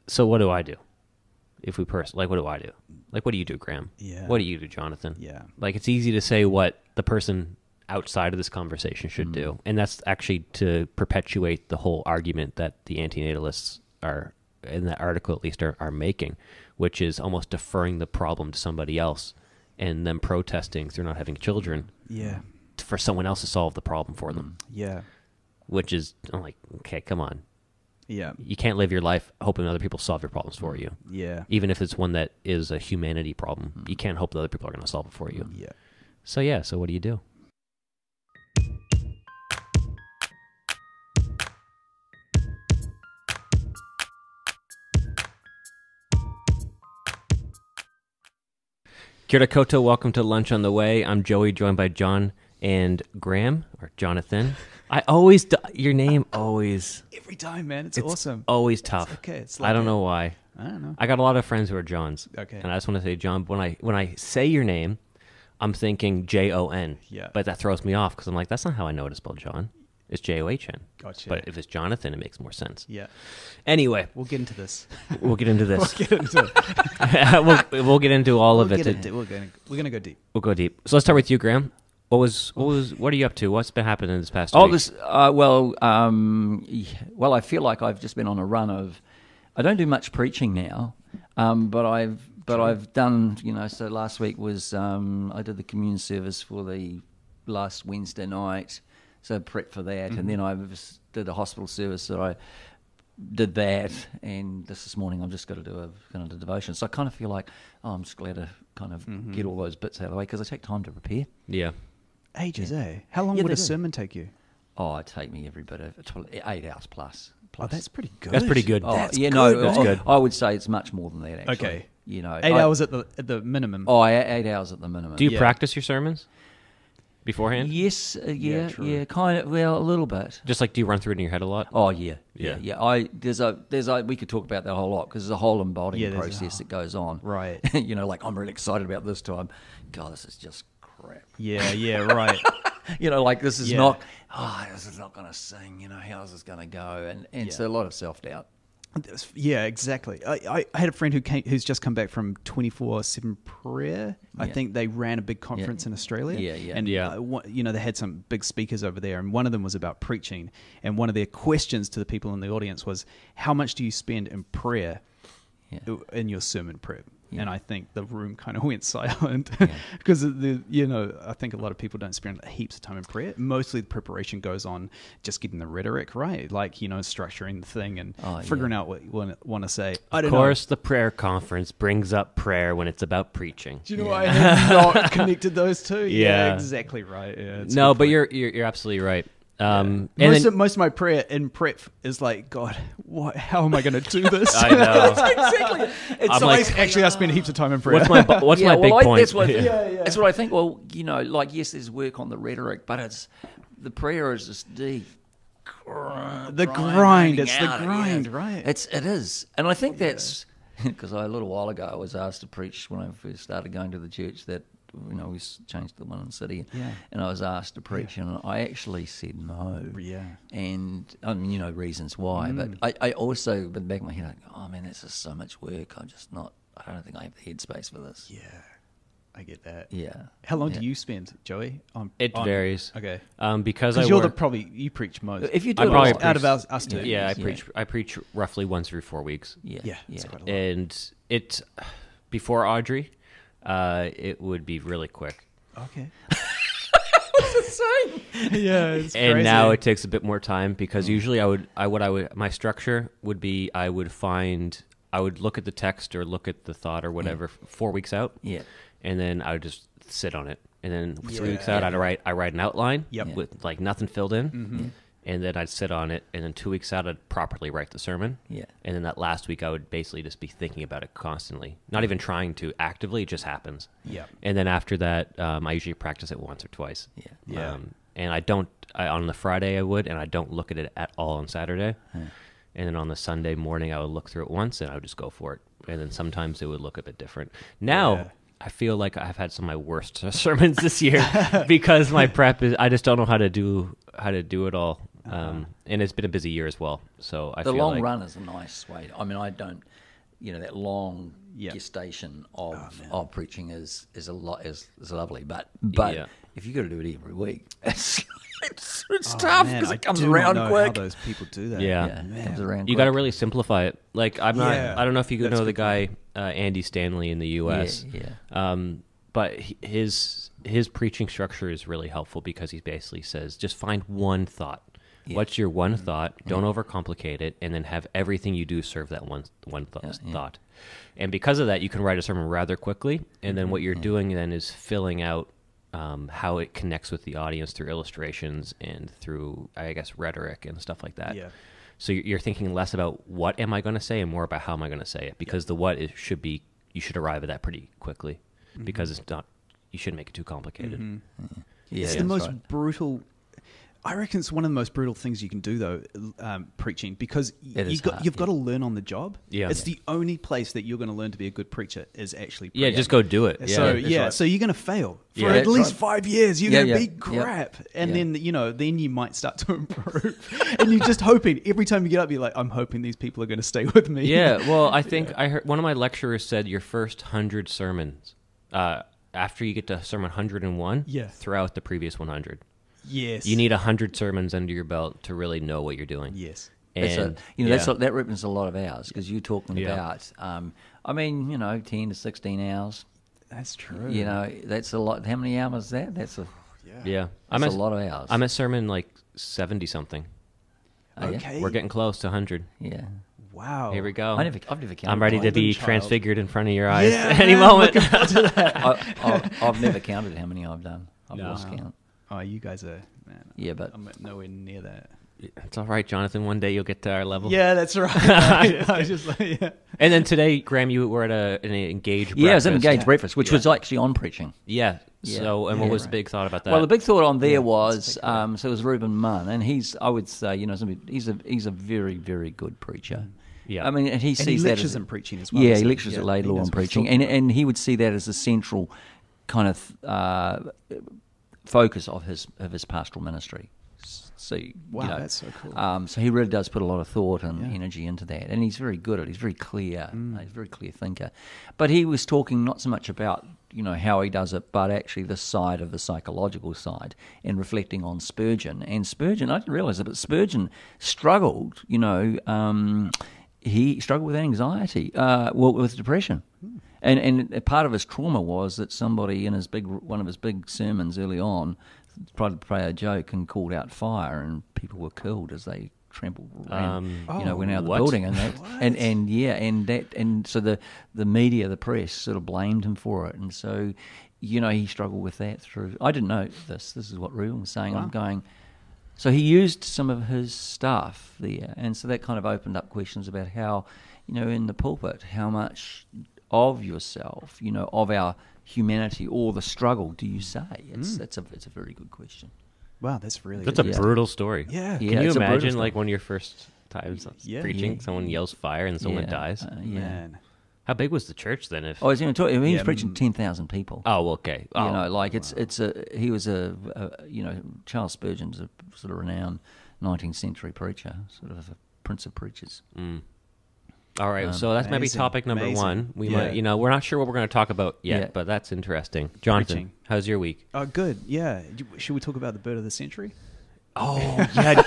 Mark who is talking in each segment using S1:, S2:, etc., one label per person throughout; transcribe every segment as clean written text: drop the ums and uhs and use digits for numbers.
S1: So what do I do? If we like, what do I do? Like, what do you do, Graham?
S2: Yeah.
S1: What do you do, Jonathan?
S2: Yeah.
S1: Like, it's easy to say what the person outside of this conversation should do. And that's actually to perpetuate the whole argument that the anti-natalists are, in that article at least, are making, which is almost deferring the problem to somebody else and them protesting through not having children for someone else to solve the problem for them.
S2: Yeah.
S1: Which is, I'm like, okay, come on.
S2: Yeah.
S1: You can't live your life hoping other people solve your problems for you.
S2: Yeah.
S1: Even if it's one that is a humanity problem, you can't hope that other people are going to solve it for you.
S2: Yeah.
S1: So what do you do? Kia ora koutou, welcome to Lunch on the Way. I'm Joey, joined by John and Graham, or Jonathan. Your name always...
S2: Every time, man. It's awesome.
S1: Always tough.
S2: It's okay. It's
S1: I don't know why.
S2: I don't know.
S1: I got a lot of friends who are Johns.
S2: Okay.
S1: And I just want to say, John, when I say your name, I'm thinking Jon.
S2: Yeah.
S1: But that throws me off because I'm like, that's not how I know how to spell John. It's John.
S2: Gotcha.
S1: But if it's Jonathan, it makes more sense.
S2: Yeah.
S1: Anyway.
S2: We'll get into this.
S1: We'll get into this.
S2: We'll get into it.
S1: we'll get into all of it.
S2: We're gonna go deep.
S1: We'll go deep. So let's start with you, Graham. What are you up to? What's been happening this past week?
S3: Well, I feel like I've just been on a run of. I don't do much preaching now, but I've done. So last week was I did the communion service for the last Wednesday night, so prep for that, and then I did a hospital service, so I did that, and this morning I've just got to do a kind of devotion. So I kind of feel like, I'm just glad to kind of get all those bits out of the way because I take time to prepare.
S1: Yeah.
S2: Ages, eh? How long would a sermon take you?
S3: Oh, it'd take me every bit of 8 hours plus.
S2: Oh, that's pretty good.
S1: That's pretty good.
S2: That's
S1: good.
S3: I would say it's much more than that, actually.
S2: Okay.
S3: 8
S2: hours at the minimum.
S3: Oh, 8 hours at the minimum.
S1: Do you practice your sermons beforehand?
S3: Yes, kind of. Well, a little bit.
S1: Just like, do you run through it in your head a lot?
S3: Oh yeah. There's a we could talk about that a whole lot because there's a whole embodying process that goes on.
S2: Right.
S3: Like I'm really excited about this time. God, this is just crap.
S2: Yeah, right.
S3: Like this is not. This is not going to sing. How's this going to go? And so a lot of self doubt.
S2: Yeah, exactly. I had a friend who's just come back from 24/7 prayer. Yeah. I think they ran a big conference in Australia. And they had some big speakers over there, and one of them was about preaching. And one of their questions to the people in the audience was, "How much do you spend in prayer in your sermon prep?" Yeah. And I think the room kind of went silent because I think a lot of people don't spend heaps of time in prayer. Mostly the preparation goes on just getting the rhetoric right, like structuring the thing and figuring out what you want to say.
S1: Of course, the prayer conference brings up prayer when it's about preaching.
S2: Do you know I have not connected those two?
S1: Yeah,
S2: exactly right. Yeah,
S1: no, but you're absolutely right.
S2: Most of my prayer in prep is like, God, how am I going to do this?
S1: I know.
S2: Exactly. I spend heaps of time in prayer.
S1: What's my big point?
S3: That's what I think. Well, yes, there's work on the rhetoric, but the prayer is just deep.
S2: The grind. It's the grind, right?
S3: It is. And I think that's because a little while ago I was asked to preach when I first started going to the church that we changed to the one in the city, and I was asked to preach, and I actually said no.
S2: Yeah.
S3: And reasons why, but I also, in the back of my head, I go, oh man, that's just so much work. I don't think I have the headspace for this.
S2: Yeah, I get that.
S3: Yeah.
S2: How long do you spend, Joey?
S1: It varies.
S2: Okay.
S1: Because
S2: you preach most.
S3: If you do
S2: out of us two.
S1: Yeah, I preach roughly once every 4 weeks.
S2: Yeah. It's quite a lot.
S1: And it before Audrey. It would be really quick.
S2: Okay.
S3: What's it saying?
S2: Yeah, it's crazy.
S1: And now it takes a bit more time because usually my structure would be I would look at the text or look at the thought or whatever 4 weeks out.
S3: Yeah.
S1: And then I would just sit on it. And then 3 weeks out, I write an outline with like nothing filled in.
S2: Mm-hmm.
S1: And then I'd sit on it, and then 2 weeks out, I'd properly write the sermon.
S3: Yeah.
S1: And then that last week, I would basically just be thinking about it constantly, not even trying to actively. It just happens.
S2: Yeah.
S1: And then after that, I usually practice it once or twice.
S3: Yeah.
S2: Yeah.
S1: And I don't on the Friday I would, and I don't look at it at all on Saturday.
S3: Yeah.
S1: And then on the Sunday morning, I would look through it once, and I would just go for it. And then sometimes it would look a bit different. Now, I feel like I've had some of my worst sermons this year because my prep is. I just don't know how to do it all. And it's been a busy year as well. So I
S3: the
S1: feel
S3: long
S1: like
S3: run is a nice way. I mean, I don't, that long gestation of preaching is lovely. But if you got to do it every week, it's tough because it comes around quick.
S2: How those people do that?
S1: Yeah,
S3: it comes around.
S1: You got to really simplify it. Like I'm not. I don't know if you know the guy Andy Stanley in the U.S. But his preaching structure is really helpful because he basically says just find one thought. Yeah. What's your one thought? Don't overcomplicate it, and then have everything you do serve that one thought. And because of that, you can write a sermon rather quickly, and then what you're doing then is filling out how it connects with the audience through illustrations and through, I guess, rhetoric and stuff like that. Yeah. So you're thinking less about what am I going to say and more about how am I going to say it, because the what you should arrive at that pretty quickly, because it's not, you shouldn't make it too complicated.
S2: Yeah, it's the most brutal. I reckon it's one of the most brutal things you can do, though, preaching, because you've got to learn on the job. Yeah. It's the only place that you're going to learn to be a good preacher is actually preaching.
S1: Yeah, just go do it.
S2: So you're going to fail for at least 5 years. You're going to be crap. And then, then you might start to improve. And you're just hoping, every time you get up, you're like, I'm hoping these people are going to stay with me.
S1: Yeah, well, I think I heard one of my lecturers said your first 100 sermons, after you get to sermon 101, throw out the previous 100.
S2: Yes,
S1: you need 100 sermons under your belt to really know what you're doing.
S2: Yes,
S1: and
S3: that represents a lot of hours, because you're talking about, 10 to 16 hours.
S2: That's true.
S3: That's a lot. How many hours is that? That's a
S1: That's
S3: a lot of hours.
S1: I'm at sermon like 70 something.
S2: Okay,
S1: we're getting close to 100.
S3: Yeah.
S2: Wow.
S1: Here we go.
S3: I've never counted.
S1: I'm ready to be transfigured in front of your eyes any moment.
S3: I've never counted how many I've done. I've lost count.
S2: Oh, you guys are, man.
S3: Yeah, but
S2: I'm nowhere near that.
S1: It's all right, Jonathan. One day you'll get to our level.
S2: Yeah, that's right. I was just like,
S1: And then today, Graham, you were at an engaged breakfast.
S3: Yeah, it was an engaged breakfast, which was actually on preaching.
S1: Yeah. So, and what was the big thought about that?
S3: Well, the big thought on there was, so it was Reuben Munn, and I would say, he's a very, very good preacher.
S1: Yeah.
S3: I mean, and he
S2: sees
S3: that
S2: lectures in preaching as well.
S3: Yeah, he lectures at Laidlaw on preaching, and he would see that as a central kind of focus of his pastoral ministry. So
S2: that's so cool.
S3: So he really does put a lot of thought and energy into that, and he's very good at it. He's very clear. He's a very clear thinker. But he was talking not so much about how he does it, but actually the side of the psychological side, and reflecting on Spurgeon. And Spurgeon, I didn't realise it, but Spurgeon struggled. He struggled with anxiety, with depression. And part of his trauma was that somebody in one of his big sermons early on tried to play a joke and called out fire, and people were killed as they trampled around, went out of the building, and so the media, the press, sort of blamed him for it, and so he struggled with that through. I didn't know this. This is what Reuben was saying. Wow. I'm going. So he used some of his stuff there, and so that kind of opened up questions about how, in the pulpit, how much of yourself, of our humanity or the struggle do you say? It's a very good question.
S2: Wow, that's
S1: a brutal story.
S2: Yeah.
S1: Can you imagine like one of your first times preaching, someone yells fire and someone dies?
S2: Man.
S1: How big was the church then?
S3: He was preaching 10,000 people.
S1: Oh, okay.
S3: He was Charles Spurgeon's a sort of renowned 19th century preacher, sort of a prince of preachers.
S1: All right, so that's maybe topic number one. We might, we're not sure what we're going to talk about yet, but that's interesting. Jonathan, how's your week?
S2: Oh, good. Yeah. Should we talk about the bird of the century?
S1: Oh, yeah.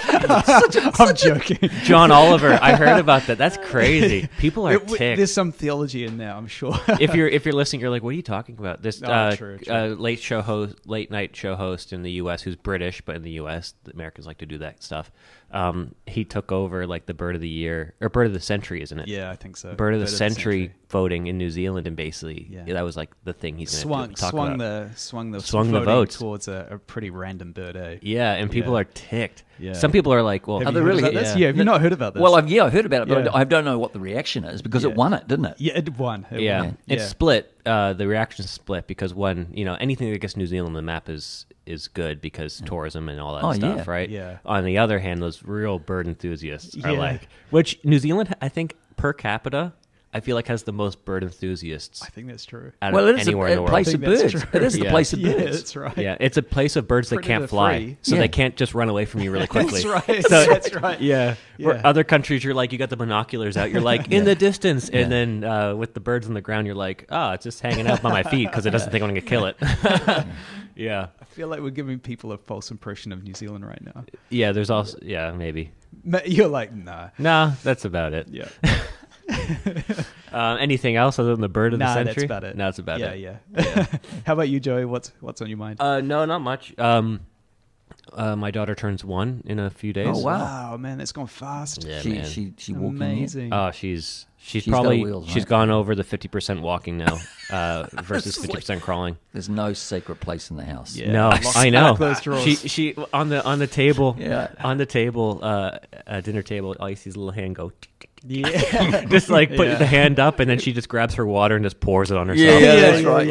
S2: I'm joking.
S1: John Oliver, I heard about that. That's crazy. People are ticked.
S2: There's some theology in there, I'm sure.
S1: If you're listening, you're like, what are you talking about? This
S2: true.
S1: late night show host in the U.S. who's British, but in the U.S., the Americans like to do that stuff. He took over like the bird of the year, or bird of the century, isn't it?
S2: Yeah, I think so.
S1: Bird of the century voting in New Zealand, and basically that was like the thing he's going to talk about.
S2: Swung the
S1: votes
S2: towards a pretty random bird, eh?
S1: Yeah, and people are ticked. Yeah. Some people are like, well,
S2: have you really heard about this? Yeah, have you not heard about this?
S3: Well, I've heard about it, but I don't know what the reaction is, because it won it, didn't it?
S2: Yeah, it won.
S1: It's split. The reaction is split because one, anything that gets New Zealand on the map is good because tourism and all that stuff, right?
S2: Yeah.
S1: On the other hand, those real bird enthusiasts are like, which New Zealand, I think, per capita, I feel like has the most bird enthusiasts.
S2: I think that's true.
S3: Well, it is a place of birds. It is the place of birds.
S2: Yeah, that's right.
S1: Yeah, it's a place of birds that can't fly, so they can't just run away from you really quickly.
S2: That's right.
S1: So,
S2: that's right.
S1: Yeah. Where other countries, you're like, you got the binoculars out, you're like, in the distance, and then with the birds on the ground, you're like, oh, it's just hanging out by my feet because it doesn't think I'm going to kill it. Yeah.
S2: I feel like we're giving people a false impression of New Zealand right now.
S1: Yeah, there's also, maybe.
S2: You're like, nah.
S1: No, that's about it.
S2: Yeah.
S1: Anything else other than the bird of the century?
S2: That's about it.
S1: No, that's about it.
S2: Yeah. How about you, Joey? What's on your mind?
S1: No, not much. My daughter turns 1 in a few days.
S3: Oh wow,
S2: man, that's gone fast.
S1: Yeah,
S3: she walking
S2: amazing.
S1: Oh, she's probably
S3: wheels,
S1: she's gone over the 50% walking now versus 50% crawling.
S3: There's no secret place in the house.
S2: Yeah.
S1: No, I know.
S2: She
S1: on the table dinner table. All you see is a little hand go.
S2: Yeah,
S1: just like put the hand up, and then she just grabs her water and just pours it on herself.
S3: Yeah, that's right.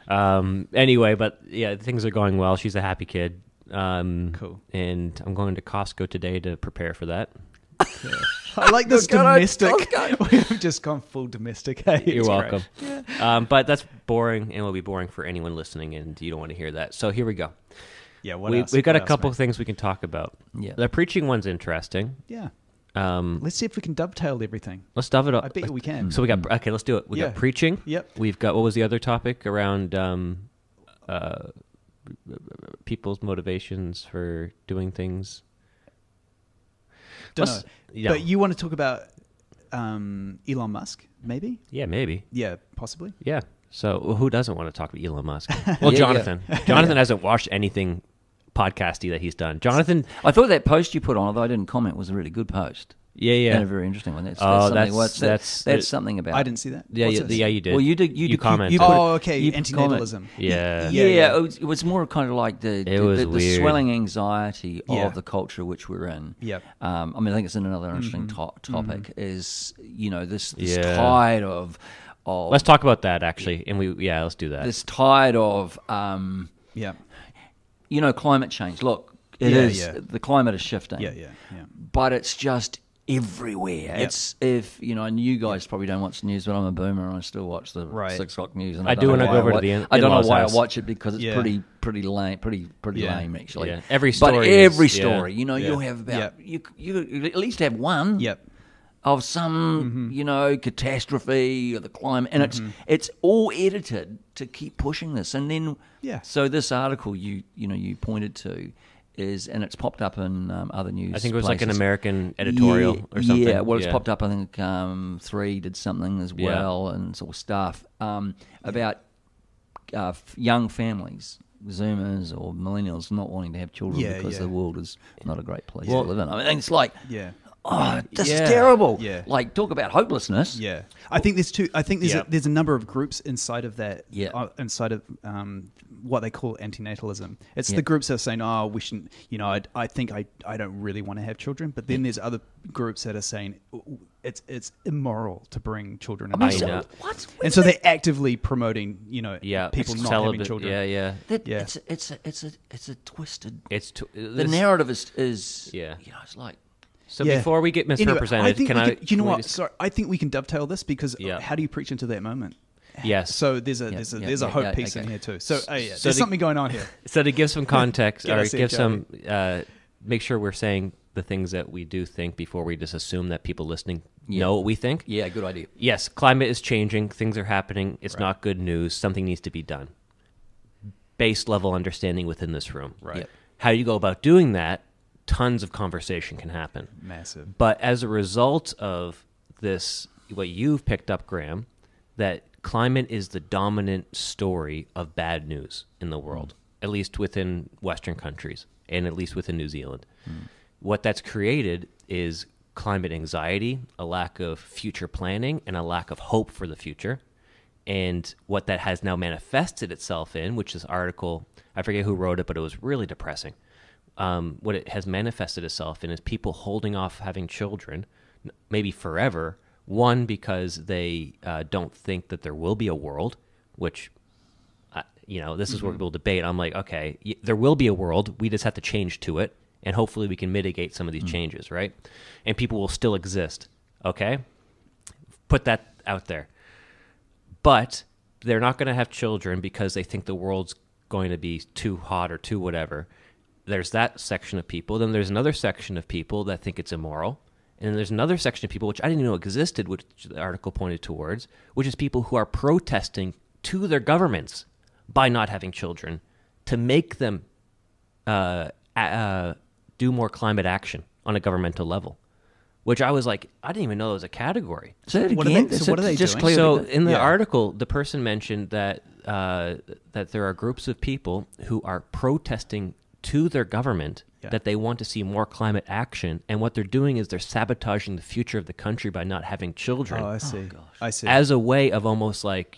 S2: Yeah.
S1: Anyway, but things are going well. She's a happy kid.
S2: Cool.
S1: And I'm going to Costco today to prepare for that.
S2: Yeah. I like this domestic. We've just gone full domestic. Hey,
S1: you're welcome. Yeah. But that's boring, and will be boring for anyone listening, and you don't want to hear that. So here we go.
S2: Yeah,
S1: we've got a couple things we can talk about.
S3: Yeah,
S1: the preaching one's interesting.
S2: Yeah. Let's see if we can dovetail everything.
S1: Let's dove it up.
S2: I bet you we can.
S1: So we got let's do it. We got preaching.
S2: Yep.
S1: We've got what was the other topic around people's motivations for doing things.
S2: Don't know. But you want to talk about Elon Musk, maybe?
S1: Yeah, maybe.
S2: Yeah, possibly.
S1: Yeah. So who doesn't want to talk about Elon Musk? Well, Jonathan. Jonathan hasn't watched anything podcasty that he's done. Jonathan,
S3: I thought that post you put on, although I didn't comment, was a really good post.
S1: Yeah.
S3: And a very interesting one. That's something about.
S2: I didn't see that.
S1: Yeah, you did.
S3: Well, you did. You
S1: commented.
S2: Okay. Anti-natalism.
S1: Yeah.
S3: It was more kind of like the swelling anxiety of the culture which we're in.
S2: Yeah.
S3: I mean, I think it's another interesting topic. Is this tide of.
S1: Let's talk about that actually, and let's do that.
S3: This tide of climate change. Look, it is the climate is shifting.
S2: Yeah.
S3: But it's just everywhere.
S2: Yep.
S3: It's and you guys probably don't watch the news, but I'm a boomer and I still watch the 6 o'clock news. And
S1: I do when I go over to the
S3: I don't know why I watch it because it's pretty lame, pretty lame actually.
S1: Yeah. Every story,
S3: you'll have about you at least have one.
S2: Yep.
S3: Of some, catastrophe or the climate, and it's all edited to keep pushing this. And then, so this article you pointed to is, and it's popped up in other news.
S1: I think it was like an American editorial or something.
S3: Yeah, well, it's popped up. I think 3 did something as well, and sort of stuff about young families. Zoomers or millennials not wanting to have children because the world is not a great place to live in. I mean, it's like, this is terrible.
S2: Yeah.
S3: Like, talk about hopelessness.
S2: Yeah. I think there's two. I think there's a number of groups inside of that.
S3: Yeah.
S2: Inside of what they call anti-natalism. It's the groups that are saying, "Oh, we shouldn't." I think I don't really want to have children. But then there's other groups that are saying it's immoral to bring children into the world.
S3: What?
S2: And so they're actively promoting, people not having children.
S1: Yeah.
S3: It's a twisted. The
S1: the
S3: narrative is it's like.
S1: So before we get misrepresented,
S2: anyway, Sorry, I think we can dovetail this because how do you preach into that moment?
S1: Yes.
S2: So there's a hope piece in here too. So there's something going on here.
S1: So to give some context, or give some, make sure we're saying the things that we do think before we just assume that people listening know what we think.
S3: Yeah, good idea.
S1: Yes, climate is changing. Things are happening. It's not good news. Something needs to be done. Base level understanding within this room.
S2: Right. Yep.
S1: How you go about doing that, tons of conversation can happen.
S2: Massive.
S1: But as a result of this, what you've picked up, Graham, that climate is the dominant story of bad news in the world, at least within Western countries and at least within New Zealand. What that's created is climate anxiety, a lack of future planning, and a lack of hope for the future. And what that has now manifested itself in, which this article, I forget who wrote it, but it was really depressing. What it has manifested itself in is people holding off having children, maybe forever. One, because they don't think that there will be a world, which, this is where people debate. I'm like, okay, there will be a world. We just have to change to it, and hopefully we can mitigate some of these changes, right? And people will still exist, okay? put that out there. But they're not going to have children because they think the world's going to be too hot or too whatever. There's that section of people. Then there's another section of people that think it's immoral. And then there's another section of people, which I didn't even know existed, which the article pointed towards, which is people who are protesting to their governments by not having children to make them do more climate action on a governmental level. Which I was like, I didn't even know it was a category.
S2: So what are they doing?
S1: So in the article, the person mentioned that that there are groups of people who are protesting to their government that they want to see more climate action, and what they're doing is they're sabotaging the future of the country by not having children.
S2: Oh, I see. Oh, I see.
S1: As a way of almost like,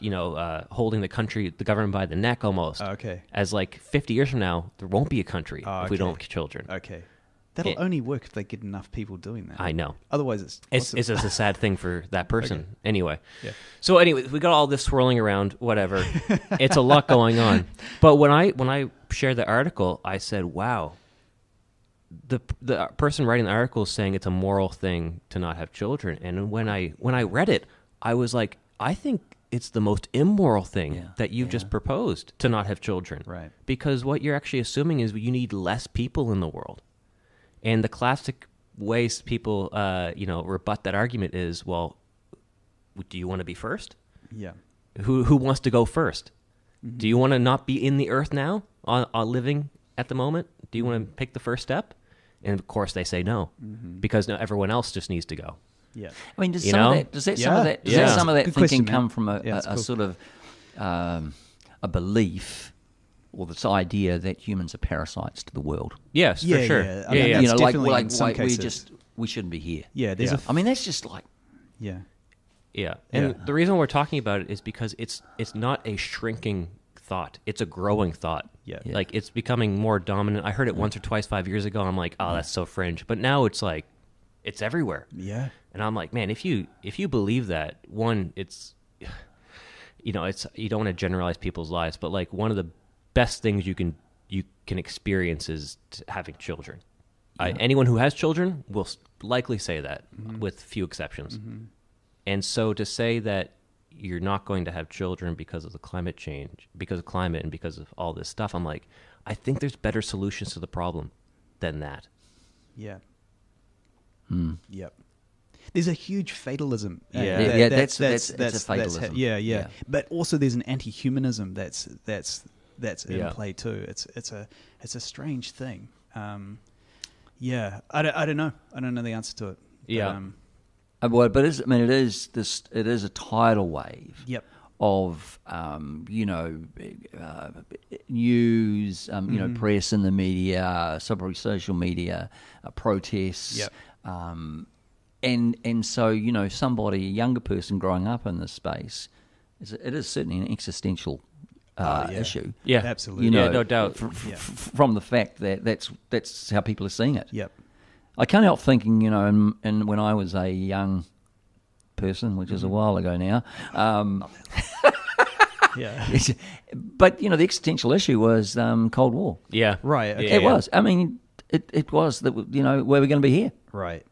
S1: holding the government by the neck almost.
S2: Okay.
S1: As like 50 years from now, there won't be a country if we don't have children.
S2: Okay. That'll only work if they get enough people doing that.
S1: I know.
S2: Otherwise,
S1: it's just a sad thing for that person. Okay. Anyway.
S2: Yeah.
S1: So anyway, we got all this swirling around, whatever. It's a lot going on. But when I shared the article, I said, wow, the person writing the article is saying it's a moral thing to not have children. And when I read it, I was like, I think it's the most immoral thing that you've just proposed, to not have children.
S2: Right.
S1: Because what you're actually assuming is you need less people in the world. And the classic ways people, rebut that argument is, well, do you want to be first?
S2: Yeah.
S1: Who wants to go first? Mm-hmm. Do you want to not be in the earth now, living at the moment? Do you want to take the first step? And of course, they say no, because now everyone else just needs to go.
S2: Yeah.
S3: I mean, does some of that thinking come from a sort of a belief, or this idea that humans are parasites to the world?
S1: Yes, for sure.
S2: Yeah. I mean,
S3: like we shouldn't be here.
S2: Yeah,
S3: I mean, that's just like
S1: Yeah, and the reason we're talking about it is because it's not a shrinking thought; it's a growing thought.
S2: Yeah.
S1: Like it's becoming more dominant. I heard it once or twice 5 years ago. I'm like, oh, that's so fringe. But now it's like, it's everywhere.
S2: Yeah.
S1: And I'm like, man, if you believe that, one, it's, you don't want to generalize people's lives, but like one of the best things you can experience is having children. Yeah. Anyone who has children will likely say that, with few exceptions. Mm-hmm. And so to say that you're not going to have children because of the climate change, because of climate and because of all this stuff, I'm like, I think there's better solutions to the problem than that.
S2: Yeah. Yep. There's a huge fatalism.
S3: That's a fatalism.
S2: Yeah. But also there's an anti-humanism that's in play too. It's a strange thing. I don't know. I don't know the answer to it.
S3: Yeah. But it is a tidal wave.
S2: Yep.
S3: Of news, press and the media, social media, protests.
S2: Yep.
S3: And so somebody, a younger person growing up in this space, it is certainly an existential issue.
S1: Yeah,
S2: absolutely.
S1: No doubt.
S3: From the fact that that's how people are seeing it.
S2: Yep.
S3: I can't help thinking, and when I was a young person, which is a while ago now. But the existential issue was Cold War.
S1: Yeah.
S2: Right. Okay.
S3: It was. I mean, it was that where we're going to be here.
S2: Right.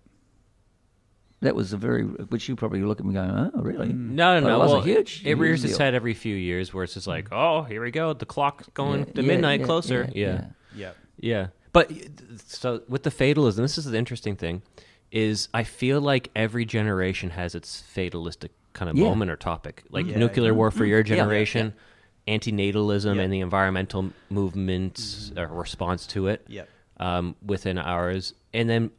S3: That was which you probably look at me going, oh, really?
S1: No.
S3: It was a huge.
S1: It rears
S3: deal.
S1: its head every few years, where it's just like, oh, here we go, the clock's going to midnight closer. Yeah. But so with the fatalism, this is the interesting thing, is I feel like every generation has its fatalistic kind of moment or topic, like nuclear war for your generation, anti-natalism and the environmental movement response to it within ours, and then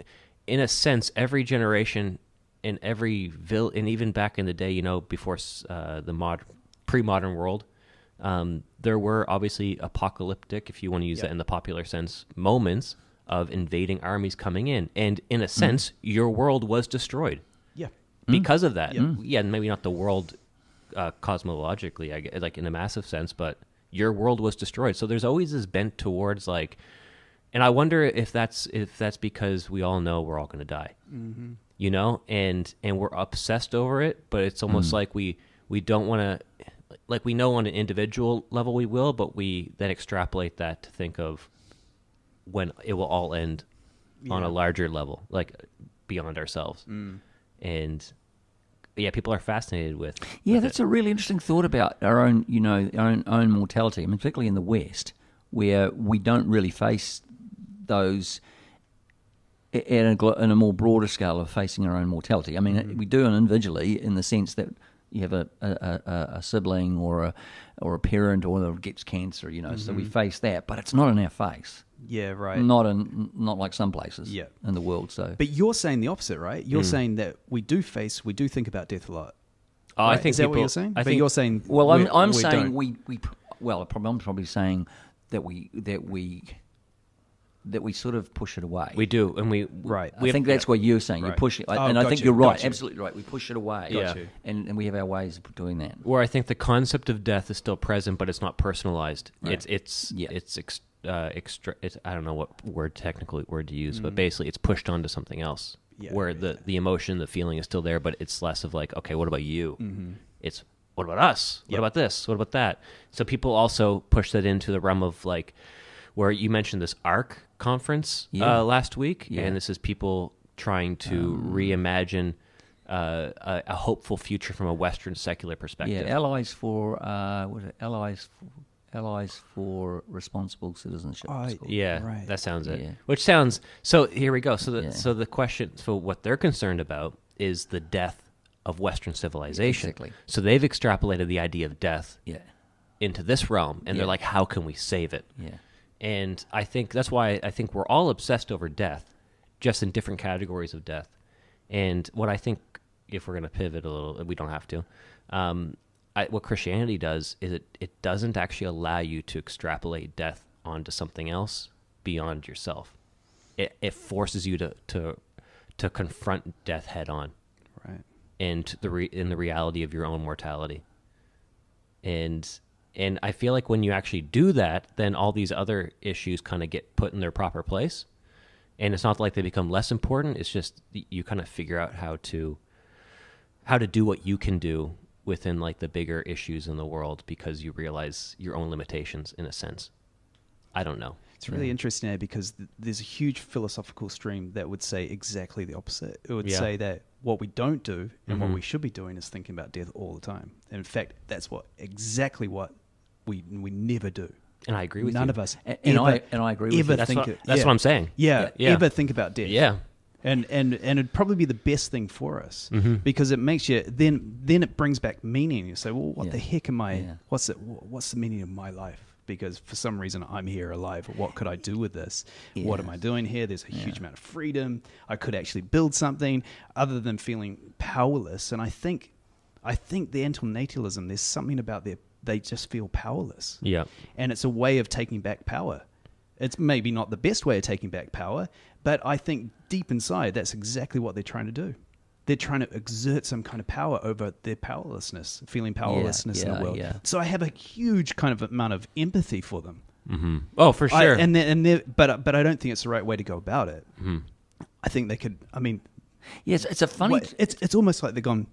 S1: in a sense, every generation in every and even back in the day, before the pre-modern world. There were obviously apocalyptic, if you want to use that in the popular sense, moments of invading armies coming in. And in a sense, your world was destroyed. Yeah. Because of that. Yeah, maybe not the world cosmologically, like in a massive sense, but your world was destroyed. So there's always this bent towards like, and I wonder if that's because we all know we're all going to die. And we're obsessed over it, but it's almost like we don't want to. Like we know on an individual level we will, but we then extrapolate that to think of when it will all end on a larger level, like beyond ourselves. And people are fascinated with.
S3: Yeah, that's a really interesting thought about our own, our own mortality. I mean, particularly in the West, where we don't really face those in a more broader scale of facing our own mortality. I mean, we do it individually in the sense that you have a sibling or a parent or gets cancer, so we face that, but it's not in our face.
S2: Yeah, right.
S3: Not like some places in the world. So,
S2: but you're saying the opposite, right? You're saying that we do think about death a lot.
S1: Oh,
S2: right?
S1: I think
S2: is that what you're saying? But you're saying.
S3: Well, I'm saying I'm probably saying that we sort of push it away.
S1: We do, and
S3: I think that's what you're saying.
S2: Right.
S3: You push it, and I think you're right. Absolutely right. We push it away. And we have our ways of doing that.
S1: Where I think the concept of death is still present, but it's not personalized. Right. It's I don't know what technical word to use, but basically it's pushed onto something else. Yeah, where the emotion, the feeling is still there, but it's less of like, okay, what about you? It's what about us? What about this? What about that? So people also push that into the realm of like, where you mentioned this ARC conference last week, and this is people trying to reimagine a hopeful future from a Western secular perspective.
S3: Yeah, Allies for Responsible Citizenship.
S1: Right. That sounds it. Yeah. Which sounds so. Here we go. So the question. So what they're concerned about is the death of Western civilization.
S3: Exactly.
S1: So they've extrapolated the idea of death into this realm, and they're like, how can we save it?
S3: Yeah.
S1: And I think that's why I think we're all obsessed over death, just in different categories of death. And what I think, if we're going to pivot a little, we don't have to. What Christianity does is it doesn't actually allow you to extrapolate death onto something else beyond yourself. It forces you to confront death head on,
S2: right?
S1: And in the reality of your own mortality. And I feel like when you actually do that, then all these other issues kind of get put in their proper place. And it's not like they become less important. It's just you kind of figure out how to do what you can do within like the bigger issues in the world, because you realize your own limitations in a sense. I don't know.
S2: It's really interesting because there's a huge philosophical stream that would say exactly the opposite. It would say that what we don't do and what we should be doing is thinking about death all the time. In fact, that's exactly what we never do.
S1: And I agree with you.
S2: None of us.
S3: And I agree with you.
S1: That's what I'm saying.
S2: Yeah, ever think about death.
S1: Yeah.
S2: And it'd probably be the best thing for us because it makes you then it brings back meaning. You say, well, what the heck am I? Yeah. What's the meaning of my life? Because for some reason I'm here alive. What could I do with this? Yeah. What am I doing here? There's a huge amount of freedom. I could actually build something other than feeling powerless. And I think the anti-natalism, there's something about they just feel powerless.
S1: Yeah.
S2: And it's a way of taking back power. It's maybe not the best way of taking back power, but I think deep inside, that's exactly what they're trying to do. They're trying to exert some kind of power over their powerlessness, feeling powerlessness in the world. Yeah. So I have a huge kind of amount of empathy for them.
S1: Mm-hmm. Oh, for sure.
S2: But I don't think it's the right way to go about it. Mm-hmm. I think they could. I mean,
S3: yes, it's a funny.
S2: It's almost like they're gone.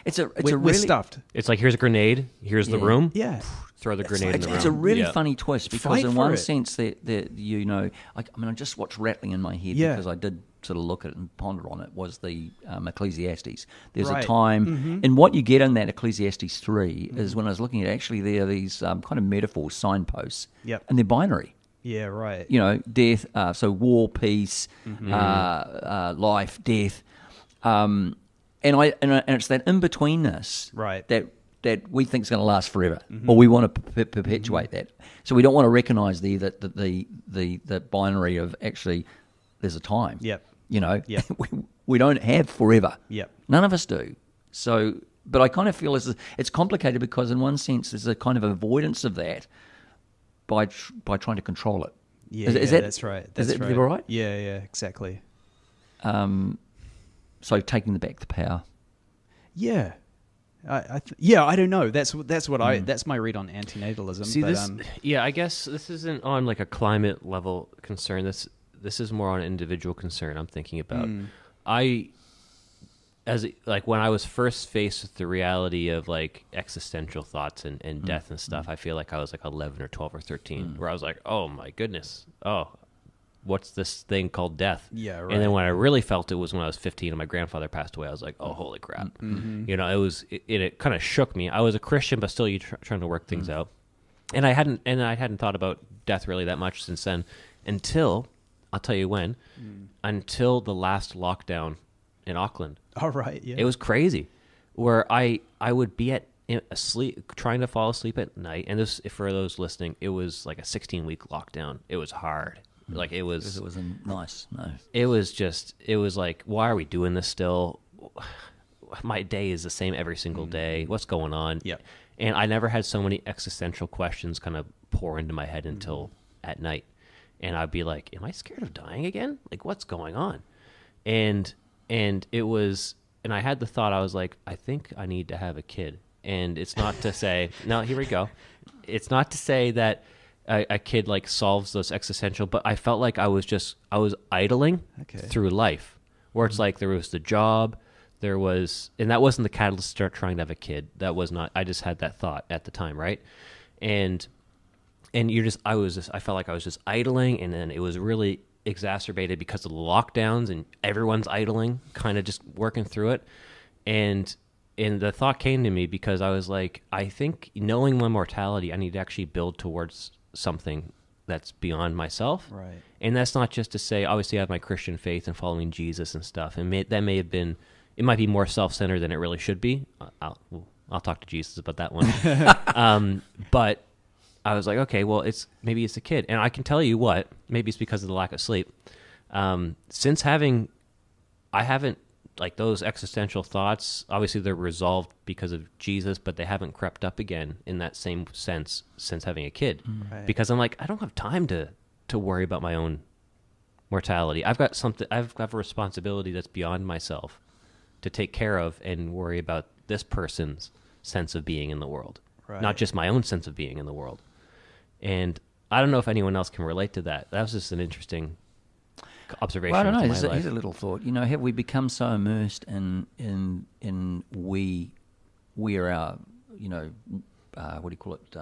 S3: We're
S2: stuffed.
S1: It's like, here's a grenade. Here's the room.
S2: Yeah.
S1: Throw the grenade in the room.
S3: It's a really funny twist because in one sense that I just watched rattling in my head because I did sort of look at it and ponder on it, was the Ecclesiastes. There's a time, and what you get in that Ecclesiastes 3 is when I was looking at, actually there are these kind of metaphors, signposts, and they're binary.
S2: Yeah, right.
S3: Death, so war, peace, life, death, and it's that in-betweenness that we think is going to last forever, or we want to perpetuate that. So we don't want to recognise the binary of actually there's a time.
S2: Yep.
S3: We don't have forever.
S2: Yep.
S3: None of us do. So, but I kind of feel it's complicated because in one sense there's a kind of avoidance of that by trying to control it.
S2: Yeah, that's right. That's right.
S3: Right?
S2: Yeah, exactly.
S3: So taking back the power.
S2: Yeah. I don't know. That's my read on anti-natalism.
S1: See, I guess this isn't on like a climate level concern. This is more on an individual concern I'm thinking about. When I was first faced with the reality of like existential thoughts and death and stuff, I feel like I was like 11 or 12 or 13, where I was like, oh my goodness, what's this thing called death?
S2: Yeah, right.
S1: And then when I really felt it was when I was 15 and my grandfather passed away. I was like, oh, holy crap. You know, it kind of shook me. I was a Christian, but still trying to work things out. And I hadn't thought about death really that much since then, until, I'll tell you when, until the last lockdown in Auckland.
S2: All right, yeah.
S1: It was crazy, where I would be asleep, trying to fall asleep at night. And this, for those listening, it was like a 16-week lockdown. It was hard. Like it was.
S3: It wasn't nice. No.
S1: It was like, why are we doing this still? My day is the same every single day. What's going on?
S2: Yeah.
S1: And I never had so many existential questions kind of pour into my head until at night. And I'd be like, am I scared of dying again? Like, what's going on? And it was, and I had the thought, I was like, I think I need to have a kid. And it's not to say, no, here we go. It's not to say that a kid like solves those existential, but I felt like I was idling through life, where it's like there was the job, and that wasn't the catalyst to start trying to have a kid. That was not, I just had that thought at the time. Right. And I felt like I was just idling, and then it was really exacerbated because of the lockdowns and everyone's idling, kind of just working through it. And the thought came to me because I was like, I think knowing my mortality, I need to actually build towards something that's beyond myself.
S2: Right.
S1: And that's not just to say, obviously I have my Christian faith and following Jesus and stuff. And that may have been, it might be more self-centered than it really should be. I'll talk to Jesus about that one. But I was like, okay, well, maybe it's a kid. And I can tell you what, maybe it's because of the lack of sleep. I haven't, like, those existential thoughts, obviously they're resolved because of Jesus, but they haven't crept up again in that same sense since having a kid.
S2: Right.
S1: Because I'm like, I don't have time to worry about my own mortality. I've got a responsibility that's beyond myself to take care of and worry about this person's sense of being in the world, not just my own sense of being in the world. And I don't know if anyone else can relate to that. That was just an interesting observation.
S3: Well, I don't know.
S1: Here's
S3: a little thought. You know, have we become so immersed in we are our, you know, what do you call it,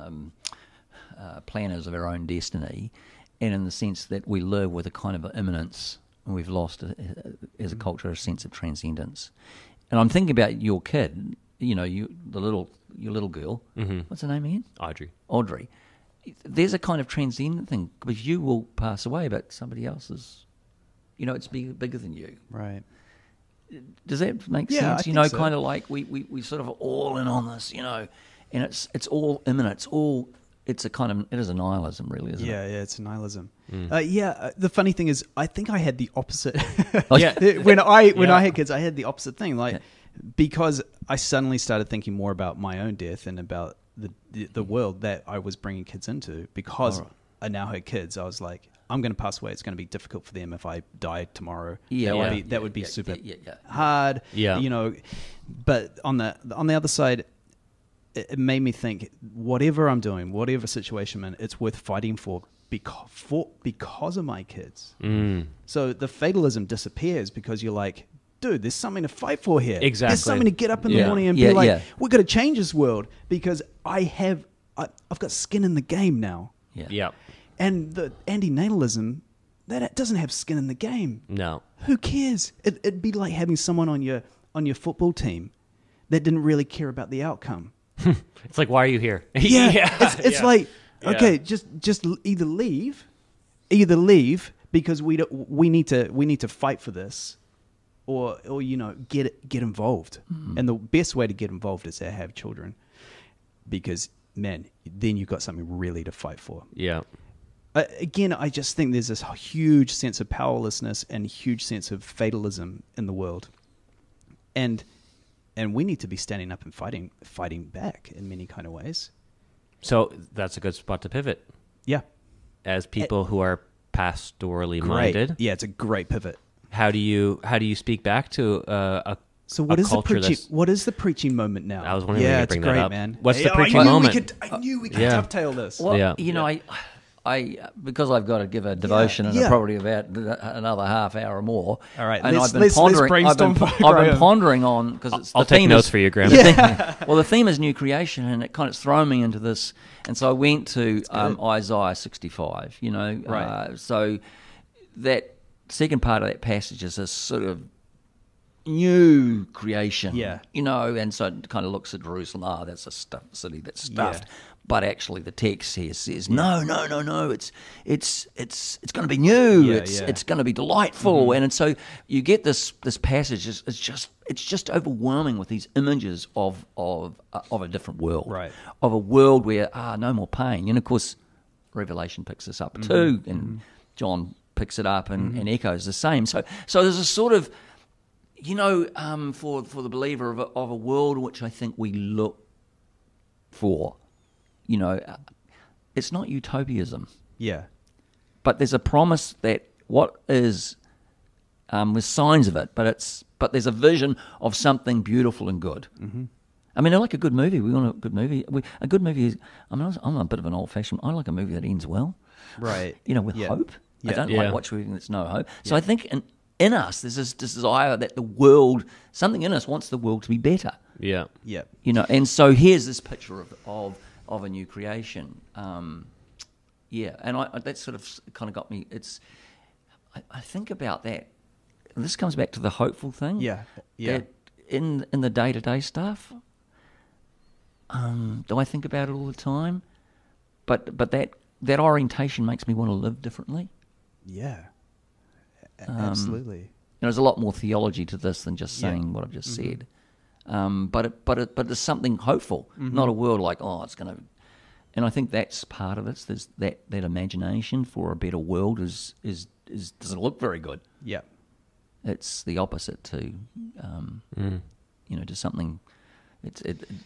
S3: planners of our own destiny, and in the sense that we live with a kind of imminence, and we've lost as a culture a sense of transcendence. And I'm thinking about your kid. You know, your little girl. Mm-hmm. What's her name again? Audrey. There's a kind of transcendent thing, because you will pass away, but somebody else is, you know, it's bigger than you.
S2: Right.
S3: Does that make sense? You know, so. Kind of like we sort of all in on this, you know, and it's all imminent. It is a nihilism, really, isn't it?
S2: Yeah, it's a nihilism. The funny thing is, I think I had the opposite. When I had kids, I had the opposite thing. Like, because I suddenly started thinking more about my own death and about the world that I was bringing kids into. Because I now had kids, I was like, I'm going to pass away. It's going to be difficult for them if I die tomorrow. That would be super hard. Yeah. You know, but on the other side, it made me think, whatever I'm doing, whatever situation I'm in, it's worth fighting for because of my kids. So the fatalism disappears because you're like, dude, there's something to fight for here.
S1: Exactly.
S2: There's something to get up in the morning and be like, we're going to change this world because I've got skin in the game now.
S1: Yeah.
S2: And the anti-natalism, that doesn't have skin in the game.
S1: No.
S2: Who cares? It'd be like having someone on your football team that didn't really care about the outcome.
S1: It's like, why are you here?
S2: It's like, okay, just either leave because we need to fight for this, or you know, get involved. And the best way to get involved is to have children, because man, then you've got something really to fight for.
S1: Yeah.
S2: Again, I just think there's this huge sense of powerlessness and huge sense of fatalism in the world, and we need to be standing up and fighting back in many kind of ways.
S1: So that's a good spot to pivot.
S2: Yeah.
S1: As people who are pastorally minded.
S2: Yeah, it's a great pivot.
S1: How do you speak back to
S2: So what is the preaching moment now?
S1: I was wondering if you bring that up.
S2: Man.
S1: What's the preaching moment?
S2: I knew we could dovetail this.
S3: Well, you know, I because I've got to give a devotion and probably about another half hour or more.
S2: All right,
S3: and
S2: let's brainstorm.
S3: I've been pondering on, because
S1: I'll take notes for you, Graham.
S3: Well, the theme is new creation, and it kind of thrown me into this, and so I went to Isaiah 65. You know, so that second part of that passage is a sort of new creation, and so it kind of looks at Jerusalem. That's a city that's stuffed. But actually, the text here says, no. It's going to be new. It's going to be delightful, and so you get this passage. It's just overwhelming with these images of a different world,
S2: right?
S3: Of a world where no more pain. And of course, Revelation picks this up too, and John picks it up and echoes the same. So there's a sort of for the believer of a world which I think we look for. It's not utopianism.
S2: Yeah.
S3: But there's a promise that what is, with signs of it, but there's a vision of something beautiful and good. Mm-hmm. I mean, I like a good movie. We want a good movie. A good movie is, I'm a bit of an old-fashioned, I like a movie that ends well.
S2: Right.
S3: With hope. Yeah. I don't like watching anything that's no hope. So I think in us, there's this desire that the world, something in us wants the world to be better.
S1: Yeah.
S2: Yeah.
S3: And so here's this picture of a new creation. And that sort of kind of got me. I think about that. And this comes back to the hopeful thing.
S2: Yeah.
S3: That in the day-to-day stuff, do I think about it all the time? But that orientation makes me want to live differently.
S2: Yeah. Absolutely.
S3: There's a lot more theology to this than just saying what I've just said. But there's something hopeful, not a world like, it's going to... And I think that's part of it. There's that imagination for a better world doesn't look very good.
S2: Yeah.
S3: It's the opposite to, to something...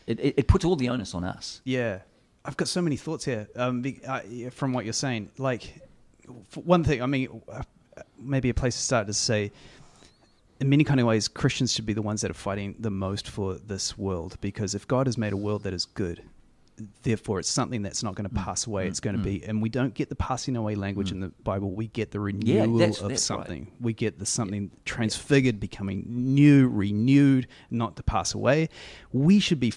S3: It puts all the onus on us.
S2: Yeah. I've got so many thoughts here from what you're saying. Like, one thing, I mean, maybe a place to start is to say, in many kind of ways, Christians should be the ones that are fighting the most for this world, because if God has made a world that is good, therefore it's something that's not going to pass away. It's going to be, and we don't get the passing away language in the Bible. We get the renewal of something. Right. We get the something transfigured, becoming new, renewed, not to pass away. We should be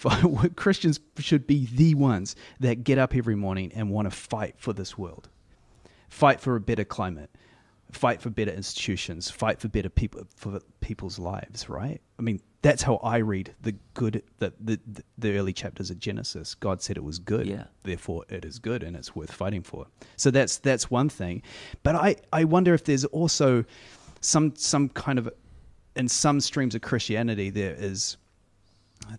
S2: Christians should be the ones that get up every morning and want to fight for this world, fight for a better climate, fight for better institutions, fight for better people, for people's lives, right? I mean, that's how I read the early chapters of Genesis. God said it was good, therefore it is good, and it's worth fighting for. So that's one thing. But I wonder if there's also some kind of, in some streams of Christianity, there's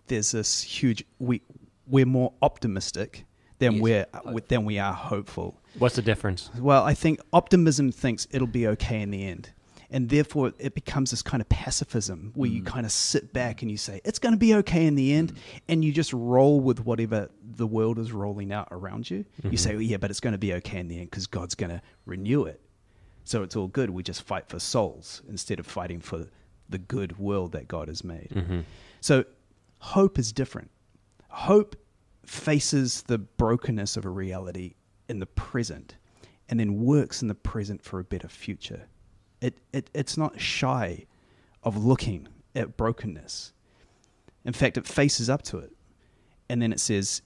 S2: this huge, we're more optimistic than we are hopeful.
S1: What's the difference?
S2: Well, I think optimism thinks it'll be okay in the end. And therefore, it becomes this kind of pacifism where you kind of sit back and you say, it's going to be okay in the end. And you just roll with whatever the world is rolling out around you. You say, well, yeah, but it's going to be okay in the end because God's going to renew it. So it's all good. We just fight for souls instead of fighting for the good world that God has made. So hope is different. Hope faces the brokenness of a reality in the present and then works in the present for a better future. It's not shy of looking at brokenness. In fact, it faces up to it. And then it says,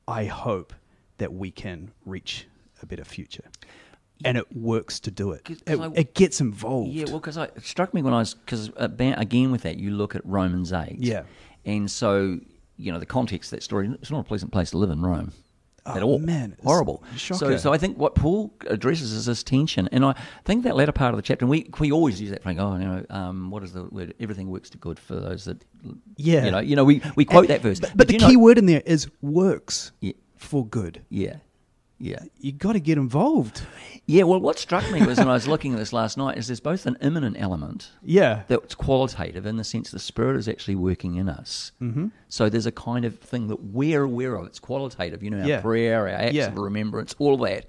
S2: I hope that we can reach a better future. And it works to do it. It gets involved.
S3: Yeah, well, because it struck me when again with that, you look at Romans 8.
S2: Yeah.
S3: And so, the context of that story, it's not a pleasant place to live in Rome. At all.
S2: Man, it's
S3: horrible.
S2: Shocking.
S3: So I think what Paul addresses is this tension, and I think that latter part of the chapter, and we always use that phrase. What is the word? Everything works to good for those that.
S2: Yeah.
S3: We quote that verse,
S2: but the key word in there is works for good.
S3: Yeah.
S2: You got to get involved.
S3: Yeah. Well, what struck me was when I was looking at this last night is there's both an imminent element.
S2: Yeah.
S3: That's qualitative in the sense the Spirit is actually working in us. Mm-hmm. So there's a kind of thing that we're aware of. It's qualitative. Our prayer, our acts of remembrance, all of that.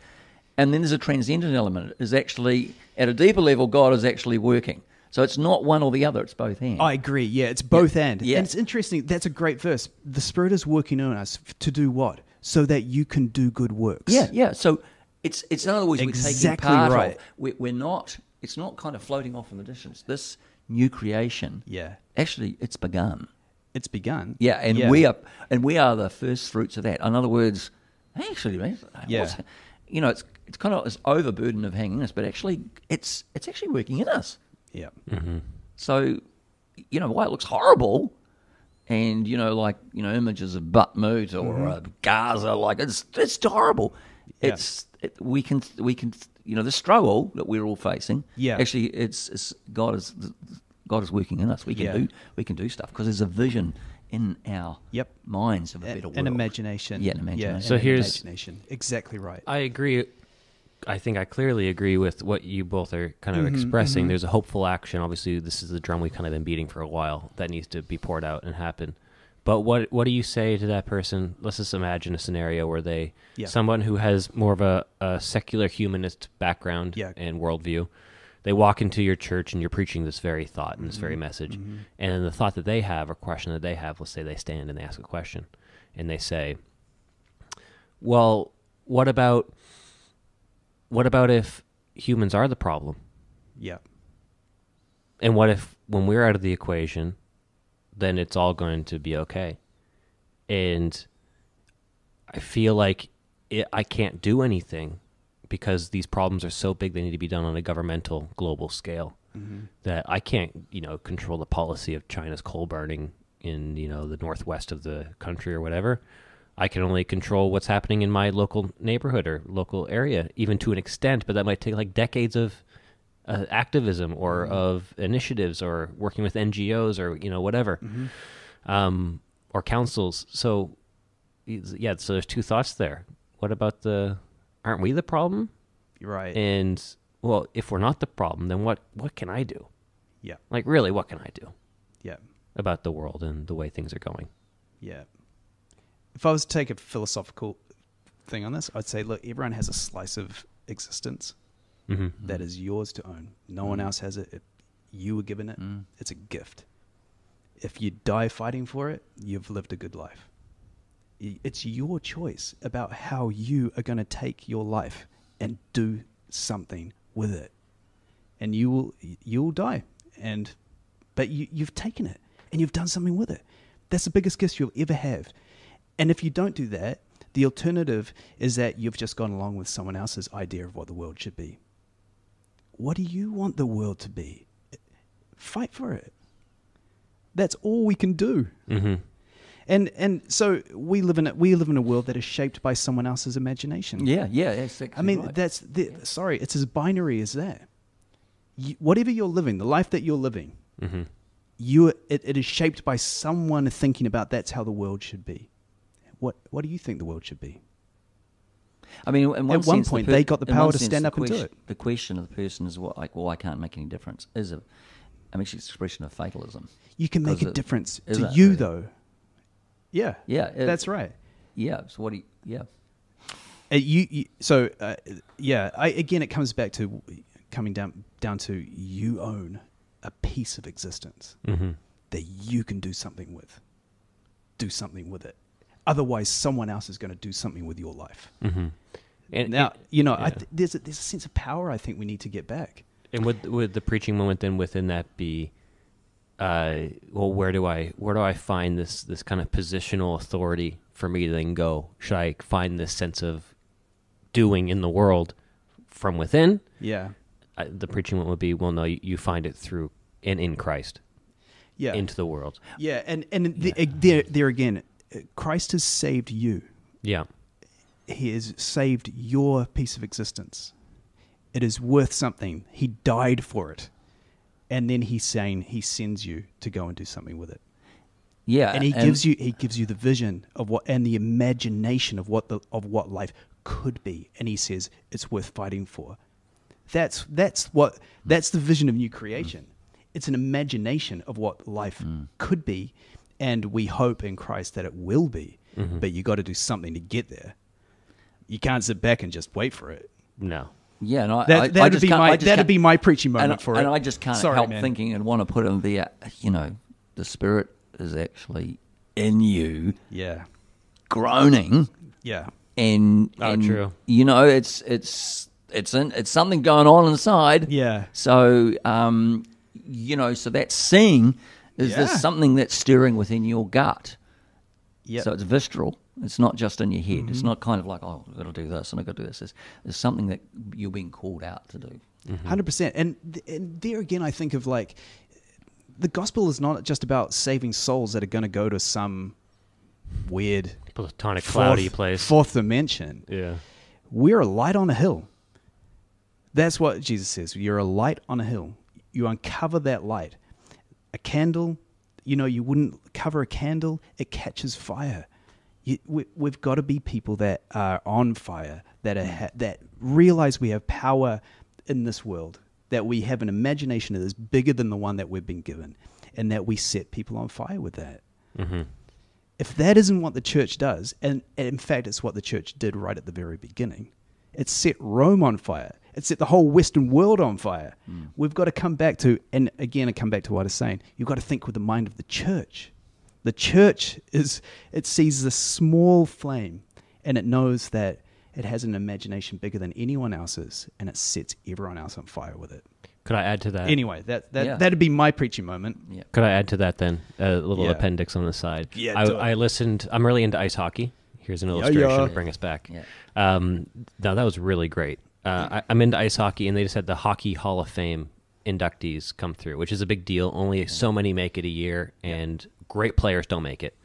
S3: And then there's a transcendent element. Is actually at a deeper level, God is actually working. So it's not one or the other, it's both and.
S2: I agree, it's both and. Yeah. And it's interesting, that's a great verse. The Spirit is working on us to do what? So that you can do good works.
S3: Yeah. So it's in other words,
S2: exactly
S3: we're taking part
S2: right.
S3: of. We're not, it's not kind of floating off in the distance. This new creation, actually it's begun.
S2: It's begun.
S3: Yeah, and we are the first fruits of that. In other words, actually, man, it's kind of this overburden of hanging us, but actually it's actually working in us.
S2: Yeah.
S1: Mm-hmm.
S3: So, why it looks horrible, and images of Bakhmut or Gaza, like it's horrible.
S2: Yeah.
S3: We can the struggle that we're all facing.
S2: Yeah.
S3: Actually, it's God is working in us. We can do stuff because there's a vision in our minds of a better world.
S2: An imagination.
S3: Yeah, an imagination.
S1: So here's
S2: imagination. Exactly right.
S1: I agree. I think I clearly agree with what you both are kind of expressing.
S2: Mm-hmm.
S1: There's a hopeful action. Obviously, this is the drum we've kind of been beating for a while that needs to be poured out and happen. But what do you say to that person? Let's just imagine a scenario where someone who has more of a secular humanist background and worldview, they walk into your church and you're preaching this very thought and this very message. Mm-hmm. And then the thought that they have or question that they have, let's say they stand and they ask a question and they say, well, what about if humans are the problem?
S2: Yeah.
S1: And what if when we're out of the equation, then it's all going to be okay? And I feel like I can't do anything because these problems are so big they need to be done on a governmental global scale that I can't, control the policy of China's coal burning in, the northwest of the country or whatever. I can only control what's happening in my local neighborhood or local area, even to an extent, but that might take like decades of activism or of initiatives or working with NGOs or, whatever, or councils. So, so there's two thoughts there. What about aren't we the problem?
S2: Right.
S1: And, well, if we're not the problem, then what can I do?
S2: Yeah.
S1: Like, really, what can I do?
S2: Yeah.
S1: About the world and the way things are going?
S2: Yeah. If I was to take a philosophical thing on this, I'd say, look, everyone has a slice of existence that is yours to own. No one else has it. If you were given it, it's a gift. If you die fighting for it, you've lived a good life. It's your choice about how you are going to take your life and do something with it. And you'll die. But you've taken it and you've done something with it. That's the biggest gift you'll ever have. And if you don't do that, the alternative is that you've just gone along with someone else's idea of what the world should be. What do you want the world to be? Fight for it. That's all we can do.
S1: Mm-hmm.
S2: And so we live in a world that is shaped by someone else's imagination.
S3: Yeah, exactly.
S2: I mean,
S3: right.
S2: It's as binary as that. Whatever you're living, the life that you're living, it is shaped by someone thinking about that's how the world should be. What do you think the world should be?
S3: I mean,
S2: at one point, they got the power to stand up and do it.
S3: The question of the person is I can't make any difference. Is an expression of fatalism.
S2: You can make a difference to you, though. Yeah.
S3: Yeah.
S2: That's right.
S3: Yeah. So what do you... Yeah.
S2: Again, it comes back to coming down to you own a piece of existence that you can do something with. Do something with it. Otherwise, someone else is going to do something with your life.
S1: Mm-hmm. And
S2: now, there's a sense of power I think we need to get back.
S1: And would the preaching moment then within that be, where do I find this kind of positional authority for me to then go? Should I find this sense of doing in the world from within?
S2: Yeah.
S1: The preaching moment would be, well, no, you find it through and in Christ.
S2: Yeah.
S1: Into the world.
S2: Yeah, there again, Christ has saved you.
S1: Yeah.
S2: He has saved your piece of existence. It is worth something. He died for it. And then he's saying he sends you to go and do something with it.
S3: Yeah.
S2: And he gives you the vision of what and the imagination of what life could be. And he says it's worth fighting for. That's the vision of new creation. It's an imagination of what life could be. And we hope in Christ that it will be, but you got to do something to get there. You can't sit back and just wait for it.
S1: No.
S3: Yeah, no,
S2: that'd be my preaching moment for it.
S3: And I just can't help thinking and want to put in the Spirit is actually in you.
S2: Yeah.
S3: Groaning.
S2: Yeah.
S3: And
S1: true.
S3: It's something going on inside.
S2: Yeah.
S3: So so that seeing is this something that's stirring within your gut.
S2: Yeah.
S3: So it's visceral. It's not just in your head. It's not kind of like, oh, I've got to do this and I've got to do this. There's something that you're being called out to do.
S2: 100%. And there again, I think of like, the gospel is not just about saving souls that are going to go to some weird
S1: platonic cloudy place,
S2: fourth dimension.
S1: Yeah.
S2: We're a light on a hill. That's what Jesus says. You're a light on a hill. You uncover that light. A candle, you wouldn't cover a candle. It catches fire. We've got to be people that are on fire, that realize we have power in this world, that we have an imagination that is bigger than the one that we've been given, and that we set people on fire with that. Mm-hmm. If that isn't what the church does, and in fact it's what the church did right at the very beginning, it set Rome on fire. It set the whole Western world on fire. We've got to come back to, and again I come back to what I was saying, you've got to think with the mind of the church. The church it sees this small flame, and it knows that it has an imagination bigger than anyone else's, and it sets everyone else on fire with it.
S1: Could I add to that?
S2: Anyway, that'd be my preaching moment.
S3: Yeah.
S1: Could I add to that then? A little appendix on the side.
S2: Yeah,
S1: I listened. I'm really into ice hockey. Here's an illustration to bring us back.
S3: Yeah.
S1: No, that was really great. I'm into ice hockey, and they just had the Hockey Hall of Fame inductees come through, which is a big deal. Only so many make it a year, and great players don't make it.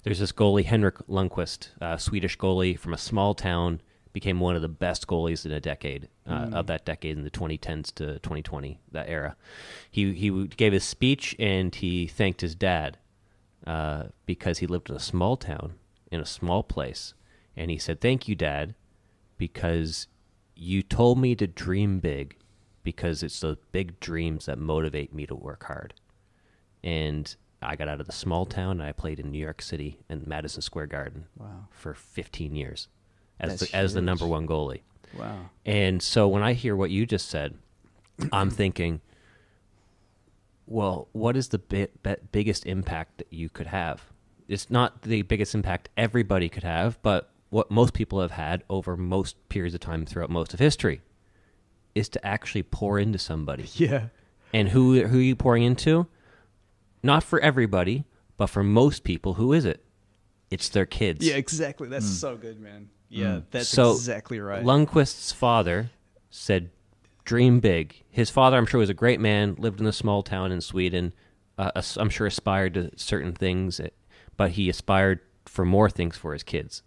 S1: There's this goalie, Henrik Lundqvist, Swedish goalie from a small town, became one of the best goalies in a decade, of that decade in the 2010s to 2020, that era. He gave his speech, and he thanked his dad because he lived in a small town, in a small place. And he said, "Thank you, Dad, because you told me to dream big, because it's those big dreams that motivate me to work hard." And I got out of the small town, and I played in New York City in Madison Square Garden for 15 years as the number one goalie.
S2: Wow.
S1: And so when I hear what you just said, I'm thinking, well, what is the biggest impact that you could have? It's not the biggest impact everybody could have, but what most people have had over most periods of time throughout most of history is to actually pour into somebody.
S2: Yeah.
S1: And who are you pouring into? Not for everybody, but for most people, who is it? It's their kids.
S2: Yeah, exactly. That's so good, man. Yeah, that's
S1: so
S2: exactly right.
S1: Lundqvist's father said, dream big. His father, I'm sure, was a great man, lived in a small town in Sweden, I'm sure aspired to certain things, but he aspired for more things for his kids.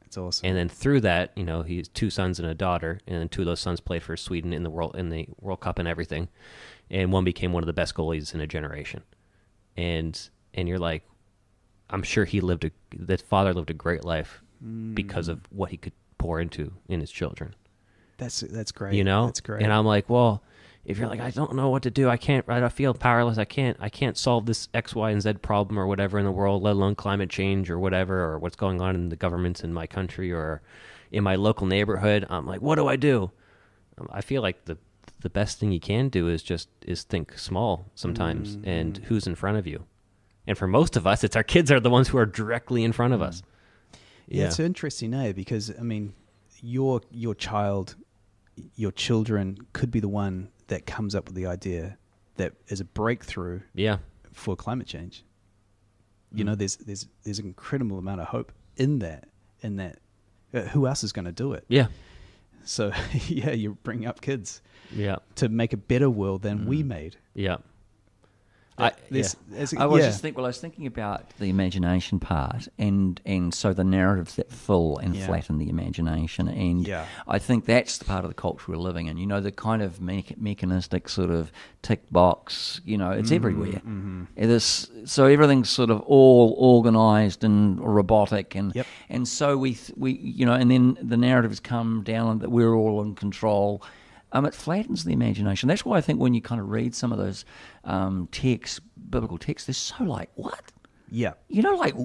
S2: That's awesome.
S1: And then through that, he's 2 sons and a daughter, and then 2 of those sons played for Sweden in the World Cup and everything, and one became one of the best goalies in a generation. And you're like, I'm sure that father lived a great life because of what he could pour into in his children.
S2: That's great. That's great.
S1: And I'm like, well, if you're like, I don't know what to do, I feel powerless, I can't solve this X, Y, and Z problem or whatever in the world, let alone climate change or whatever, or what's going on in the governments in my country or in my local neighborhood. I'm like, what do I do? I feel like the best thing you can do is think small sometimes, and who's in front of you. And for most of us, it's our kids are the ones who are directly in front of us.
S2: Yeah, it's interesting, because your child, your children could be the one that comes up with the idea that is a breakthrough for climate change. There's an incredible amount of hope in that. Who else is going to do it?
S1: Yeah.
S2: So you bring up kids.
S3: Yeah.
S2: To make a better world than we made.
S3: Yeah.
S2: I
S3: was thinking about the imagination part, and so the narratives that fill and flatten the imagination, and I think that's the part of the culture we're living in. The kind of mechanistic sort of tick box. It's everywhere. So everything's sort of all organised and robotic, and so we and then the narratives come down that we're all in control. It flattens the imagination. That's why I think when you kind of read some of those biblical texts, they're so like, what?
S2: Yeah.
S3: Like,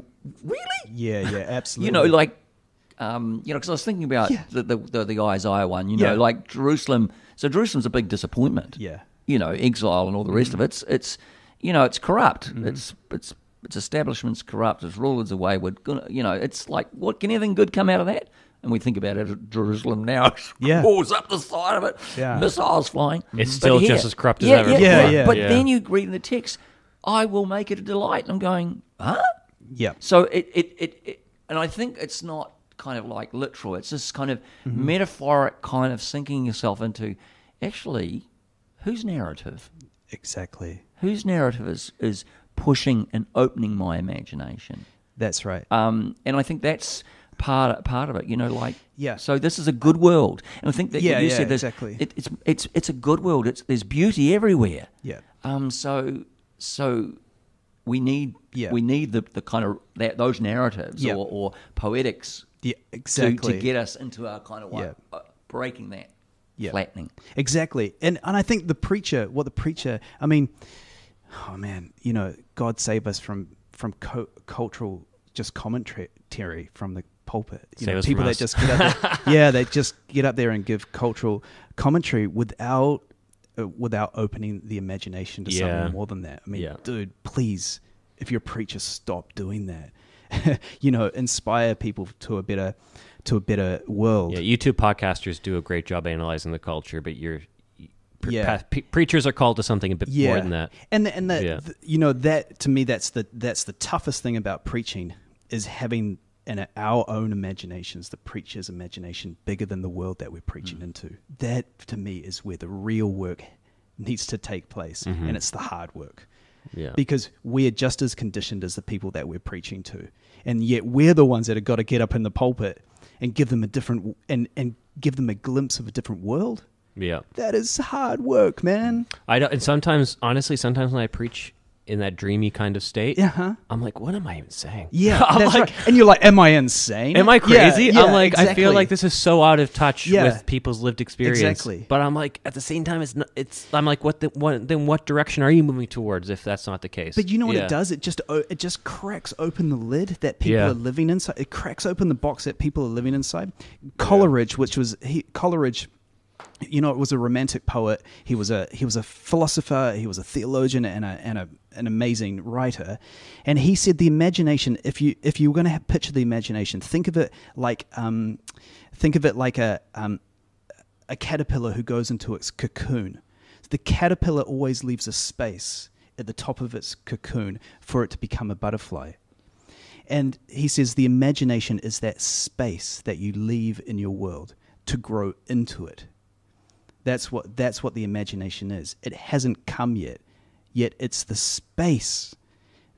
S3: really?
S2: Yeah, absolutely.
S3: Because I was thinking about the Isaiah one, like Jerusalem. So Jerusalem's a big disappointment.
S2: Yeah.
S3: Exile and all the rest of it. It's corrupt. Its establishment's corrupt. Its rulers are wayward. It's like, what can anything good come out of that? And we think about it at Jerusalem now. Walls up the side of it, missiles flying.
S1: It's still just as corrupt as ever.
S3: But then you read in the text, I will make it a delight. And I'm going, huh?
S2: Yeah.
S3: So it I think it's not kind of like literal. It's this kind of metaphoric kind of sinking yourself into, actually, whose narrative?
S2: Exactly.
S3: Whose narrative is pushing and opening my imagination?
S2: That's right.
S3: And I think that's part of it. Like,
S2: yeah.
S3: So this is a good world, and I think that what you said,
S2: exactly.
S3: It's a good world. There's beauty everywhere.
S2: Yeah.
S3: So we need the kind of those narratives or poetics.
S2: Yeah, exactly.
S3: To get us into our kind of breaking that, flattening.
S2: Exactly. And I think the preacher, I mean, oh man, God save us from cultural just commentary from the pulpit. People that just get up there, they just get up there and give cultural commentary without opening the imagination to something more than that. I mean, dude, please, if you're a preacher, stop doing that. Inspire people to a better world.
S1: Yeah, you two podcasters do a great job analyzing the culture, but preachers are called to something a bit more than that.
S2: And that to me, that's the toughest thing about preaching, is having our own imaginations, the preacher's imagination, bigger than the world that we're preaching into. That to me is where the real work needs to take place, and it's the hard work.
S3: Yeah.
S2: Because we're just as conditioned as the people that we're preaching to, and yet we're the ones that have got to get up in the pulpit and give them a different and give them a glimpse of a different world.
S1: Yeah,
S2: that is hard work, man.
S1: I don't, and sometimes when I preach in that dreamy kind of state, I'm like, what am I even saying?
S2: Yeah, that's right. And you're like, am I insane?
S1: Am I crazy?
S2: Yeah,
S1: I'm like,
S2: exactly.
S1: I feel like this is so out of touch with people's lived experience.
S2: Exactly.
S1: But I'm like, at the same time, I'm like, what direction are you moving towards if that's not the case?
S2: But you know what it does? It just cracks open the lid that people are living inside. It cracks open the box that people are living inside. Coleridge, Coleridge, it was a romantic poet. He was a philosopher. He was a theologian and an amazing writer. And he said the imagination. If you were going to picture the imagination, think of it like a caterpillar who goes into its cocoon. The caterpillar always leaves a space at the top of its cocoon for it to become a butterfly. And he says the imagination is that space that you leave in your world to grow into it. That's what the imagination is. It hasn't come yet it's the space,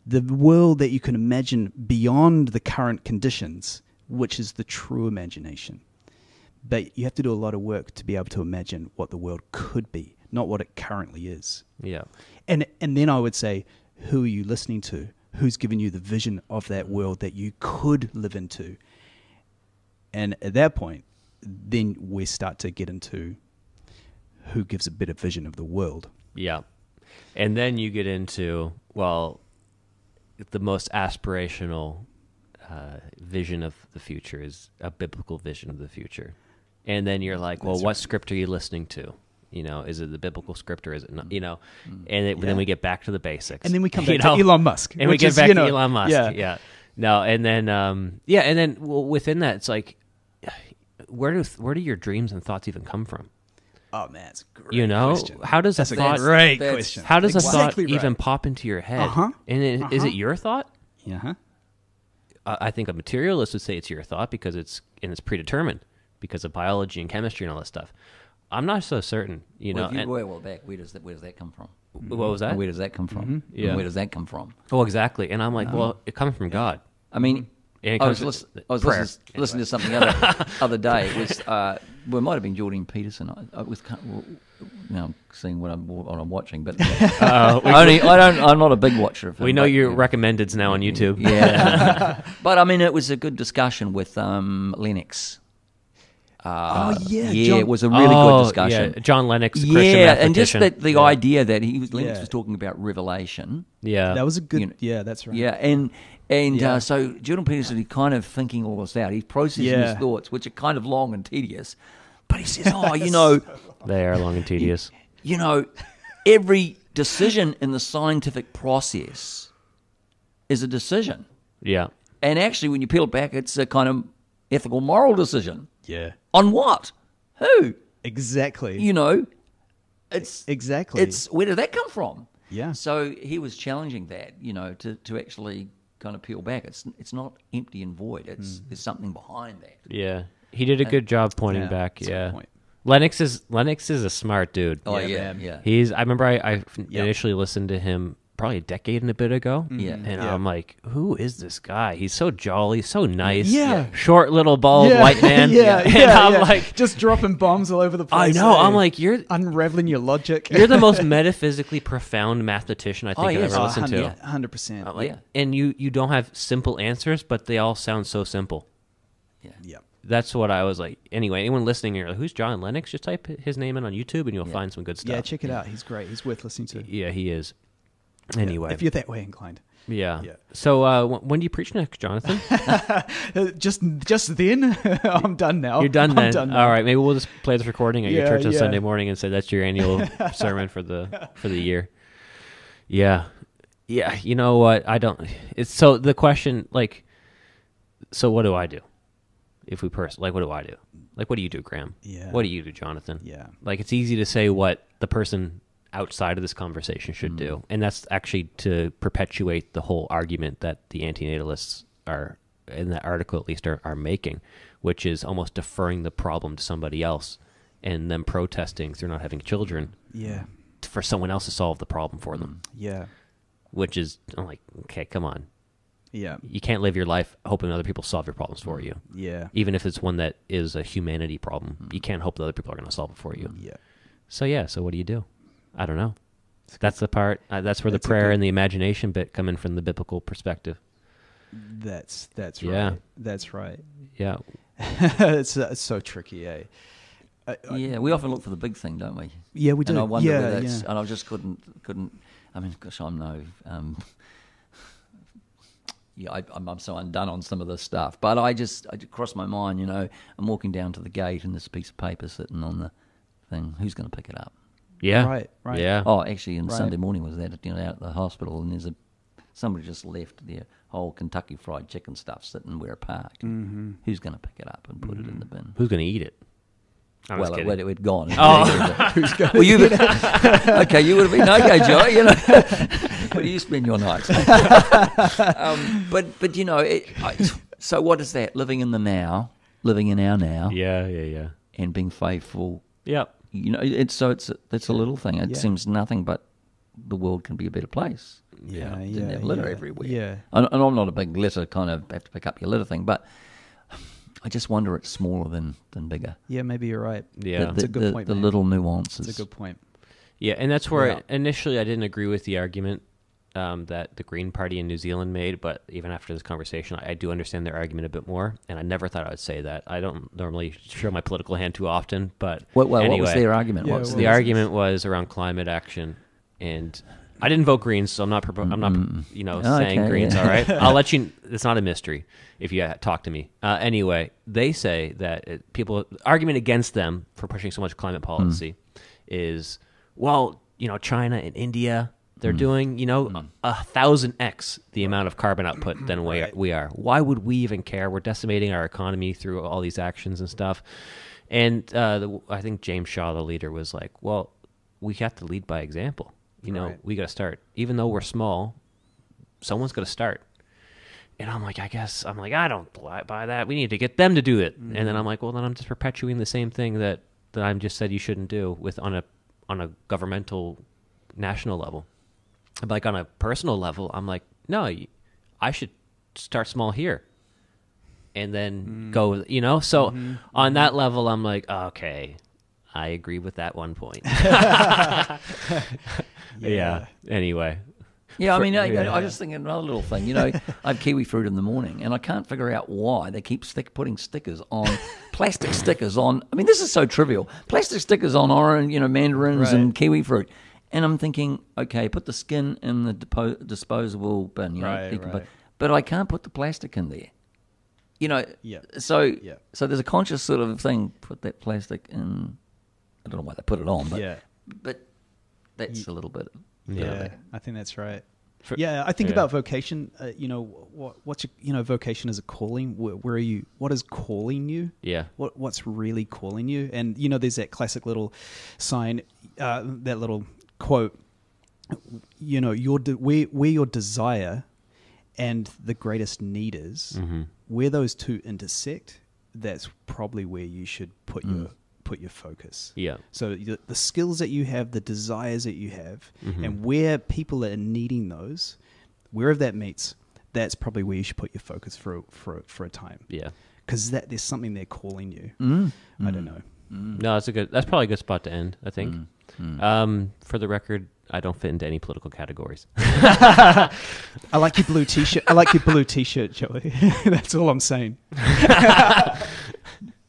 S2: the world that you can imagine beyond the current conditions, which is the true imagination. But you have to do a lot of work to be able to imagine what the world could be, not what it currently is.
S1: Yeah.
S2: And then I would say, who are you listening to? Who's given you the vision of that world that you could live into? And at that point, then we start to get into who gives a better vision of the world.
S1: Yeah. And then you get into, the most aspirational vision of the future is a biblical vision of the future. And then you're like, what script are you listening to? Is it the biblical script or is it not? And then we get back to the basics.
S2: And then we come back to Elon Musk.
S1: And we get back to Elon Musk. Yeah. No, and then, within that, it's like, where do your dreams and thoughts even come from?
S2: Oh man, it's a great question.
S1: How does
S2: that's
S1: a thought?
S2: Great question.
S1: How does a thought even pop into your head? And is it your thought?
S2: Yeah.
S1: I think a materialist would say it's your thought because it's predetermined because of biology and chemistry and all that stuff. I'm not so certain.
S3: Where does that come from?
S1: What was that?
S3: Where does that come from?
S1: Mm-hmm. Yeah.
S3: Where does that come from?
S1: Oh, exactly. And I'm like, it comes from God.
S3: I mean, I was listening to something other day. It was it might have been Jordan Peterson. I was seeing what I'm watching, but I'm not a big watcher of him.
S1: We know your recommendeds now on YouTube.
S3: Yeah, but I mean, it was a good discussion with Lennox. It was a really good discussion.
S1: Yeah. John Lennox, Christian
S3: and just the idea that Lennox was talking about revelation.
S1: Yeah,
S2: that was a good. Yeah, that's right.
S3: Yeah, and so Jordan Peterson is kind of thinking all this out. He's processing his thoughts, which are kind of long and tedious. But he says,
S1: they are long and tedious.
S3: Every decision in the scientific process is a decision.
S1: Yeah.
S3: And actually, when you peel it back, it's a kind of ethical, moral decision.
S2: Yeah.
S3: On what? Who?
S2: Exactly.
S3: It's
S2: exactly.
S3: It's where did that come from?
S2: Yeah.
S3: So he was challenging that, to actually kind of peel back. It's not empty and void. There's something behind that.
S1: Yeah, he did a good job pointing back. Yeah, Lennox is a smart dude.
S3: Oh yeah.
S1: I remember I initially listened to him probably a decade and a bit ago.
S3: Yeah.
S1: And I'm like, who is this guy? He's so jolly, so nice.
S2: Yeah.
S1: Short, little, bald white man.
S2: And I'm like, just dropping bombs all over the place.
S1: I know. I'm like, you're
S2: unraveling your logic.
S1: You're the most metaphysically profound mathematician I think I've ever listened to.
S2: 100%.
S1: Like, and you don't have simple answers, but they all sound so simple.
S2: Yeah.
S1: That's what I was like. Anyway, anyone listening here, like, who's John Lennox? Just type his name in on YouTube and you'll find some good stuff.
S2: Yeah, check it out. He's great. He's worth listening to.
S1: Yeah, he is. Anyway,
S2: if you're that way inclined.
S1: Yeah. So when do you preach next, Jonathan?
S2: just then. I'm done now.
S1: You're done then.
S2: Done
S1: all right. Maybe we'll just play this recording at your church on Sunday morning and say that's your annual sermon for the year. Yeah. Yeah. You know what? I don't. It's so the question like. So what do I do? If we what do I do? Like, what do you do, Graham?
S2: Yeah.
S1: What do you do, Jonathan?
S2: Yeah.
S1: Like, it's easy to say what the person outside of this conversation should do, and that's actually to perpetuate the whole argument that the anti-natalists are, in that article at least, are making, which is almost deferring the problem to somebody else and them protesting through not having children for someone else to solve the problem for them. Which is, I'm like, okay, come on. You can't live your life hoping other people solve your problems for you. Even if it's one that is a humanity problem, you can't hope that other people are going to solve it for you. So what do you do? I don't know. That's the part. That's where the prayer and the imagination bit come in from the biblical perspective.
S2: That's right. That's right.
S1: Yeah.
S2: It's so tricky, eh?
S3: We often look for the big thing, don't we?
S2: Yeah, we do.
S3: And I wonder whether that's... And I just couldn't... I mean, gosh, I'm no... I'm so undone on some of this stuff. But I crossed my mind, I'm walking down to the gate and there's a piece of paper sitting on the thing. Who's going to pick it up?
S1: Yeah.
S2: Right.
S1: Yeah.
S3: Oh, actually, Sunday morning was that, out at the hospital, and somebody just left their whole Kentucky Fried Chicken stuff sitting where it parked. Who's going to pick it up and put it in the bin?
S1: Who's going to eat it?
S3: It'd gone.
S1: Oh.
S3: Who's going to eat it? Okay, you would have been okay, Joe, Where do you spend your nights? But so what is that? Living in the now, living in our now.
S1: Yeah.
S3: And being faithful.
S1: Yep.
S3: It's a little thing. It seems nothing but the world can be a better place. Didn't have litter everywhere.
S2: Yeah.
S3: And I'm not a big litter kind of have to pick up your litter thing, but I just wonder it's smaller than bigger.
S2: Yeah, maybe you're right.
S1: Yeah.
S2: That's a good point,
S3: The
S2: man.
S3: little nuances.
S2: That's a good point.
S1: Yeah, and that's where initially I didn't agree with the argument that the Green Party in New Zealand made, but even after this conversation, I do understand their argument a bit more, and I never thought I would say that. I don't normally show my political hand too often, but anyway,
S3: what was their argument?
S1: The argument was around climate action, and I didn't vote Greens, so I'm not saying Greens. All right, I'll let you. It's not a mystery if you talk to me. Anyway, they say that argument against them for pushing so much climate policy is, well, China and India. They're doing, 1,000x the amount of carbon output than we are. Why would we even care? We're decimating our economy through all these actions and stuff. And I think James Shaw, the leader, was like, well, we have to lead by example. We got to start. Even though we're small, someone's got to start. And I'm like, I don't buy that. We need to get them to do it. And then I'm like, well, then I'm just perpetuating the same thing that I just said you shouldn't do on a governmental national level. Like on a personal level, I'm like, no, I should start small here and then go, So on that level, I'm like, okay, I agree with that one point. Yeah. Anyway.
S3: Yeah, I mean, I just thinking another little thing. I have kiwi fruit in the morning, and I can't figure out why they keep putting stickers on, plastic stickers on. I mean, this is so trivial. Plastic stickers on orange, mandarins and kiwi fruit. And I'm thinking, okay, put the skin in the disposable bin, but I can't put the plastic in there. So there's a conscious sort of thing, put that plastic in. I don't know why they put it on, but that's a little bit.
S2: I think that's right. I think about vocation. What's your, vocation as a calling. Where are you? What is calling you?
S1: Yeah.
S2: What's really calling you? And there's that classic little sign, that little quote. We're your desire, and the greatest need is, where those two intersect, that's probably where you should put your focus.
S1: Yeah.
S2: So the skills that you have, the desires that you have, and where people are needing those, wherever that meets, that's probably where you should put your focus for a time.
S1: Yeah.
S2: Because there's something they're calling you. I don't know.
S1: No, that's probably a good spot to end, I think. For the record, I don't fit into any political categories.
S2: I like your blue t-shirt, Joey. That's all I'm saying.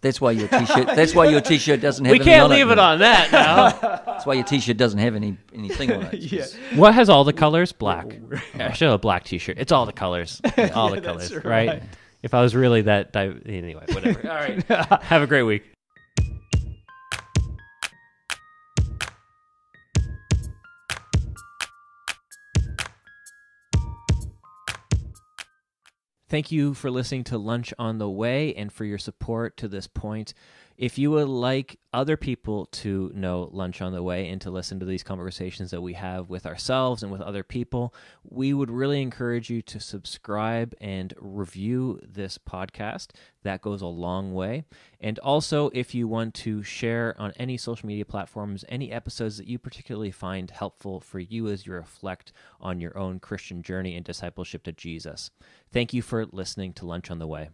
S3: That's why your t-shirt. That's why your t-shirt doesn't have.
S1: We can't leave it on that now.
S3: That's why your t-shirt doesn't have anything on it.
S2: Yeah.
S1: What has all the colors? Black. I should have a black t-shirt. It's all the colors. All the colors, right? If I was really that, anyway, whatever. All right. Have a great week. Thank you for listening to Lunch on the Way and for your support to this point. If you would like other people to know Lunch on the Way and to listen to these conversations that we have with ourselves and with other people, we would really encourage you to subscribe and review this podcast. That goes a long way. And also, if you want to share on any social media platforms, any episodes that you particularly find helpful for you as you reflect on your own Christian journey and discipleship to Jesus. Thank you for listening to Lunch on the Way.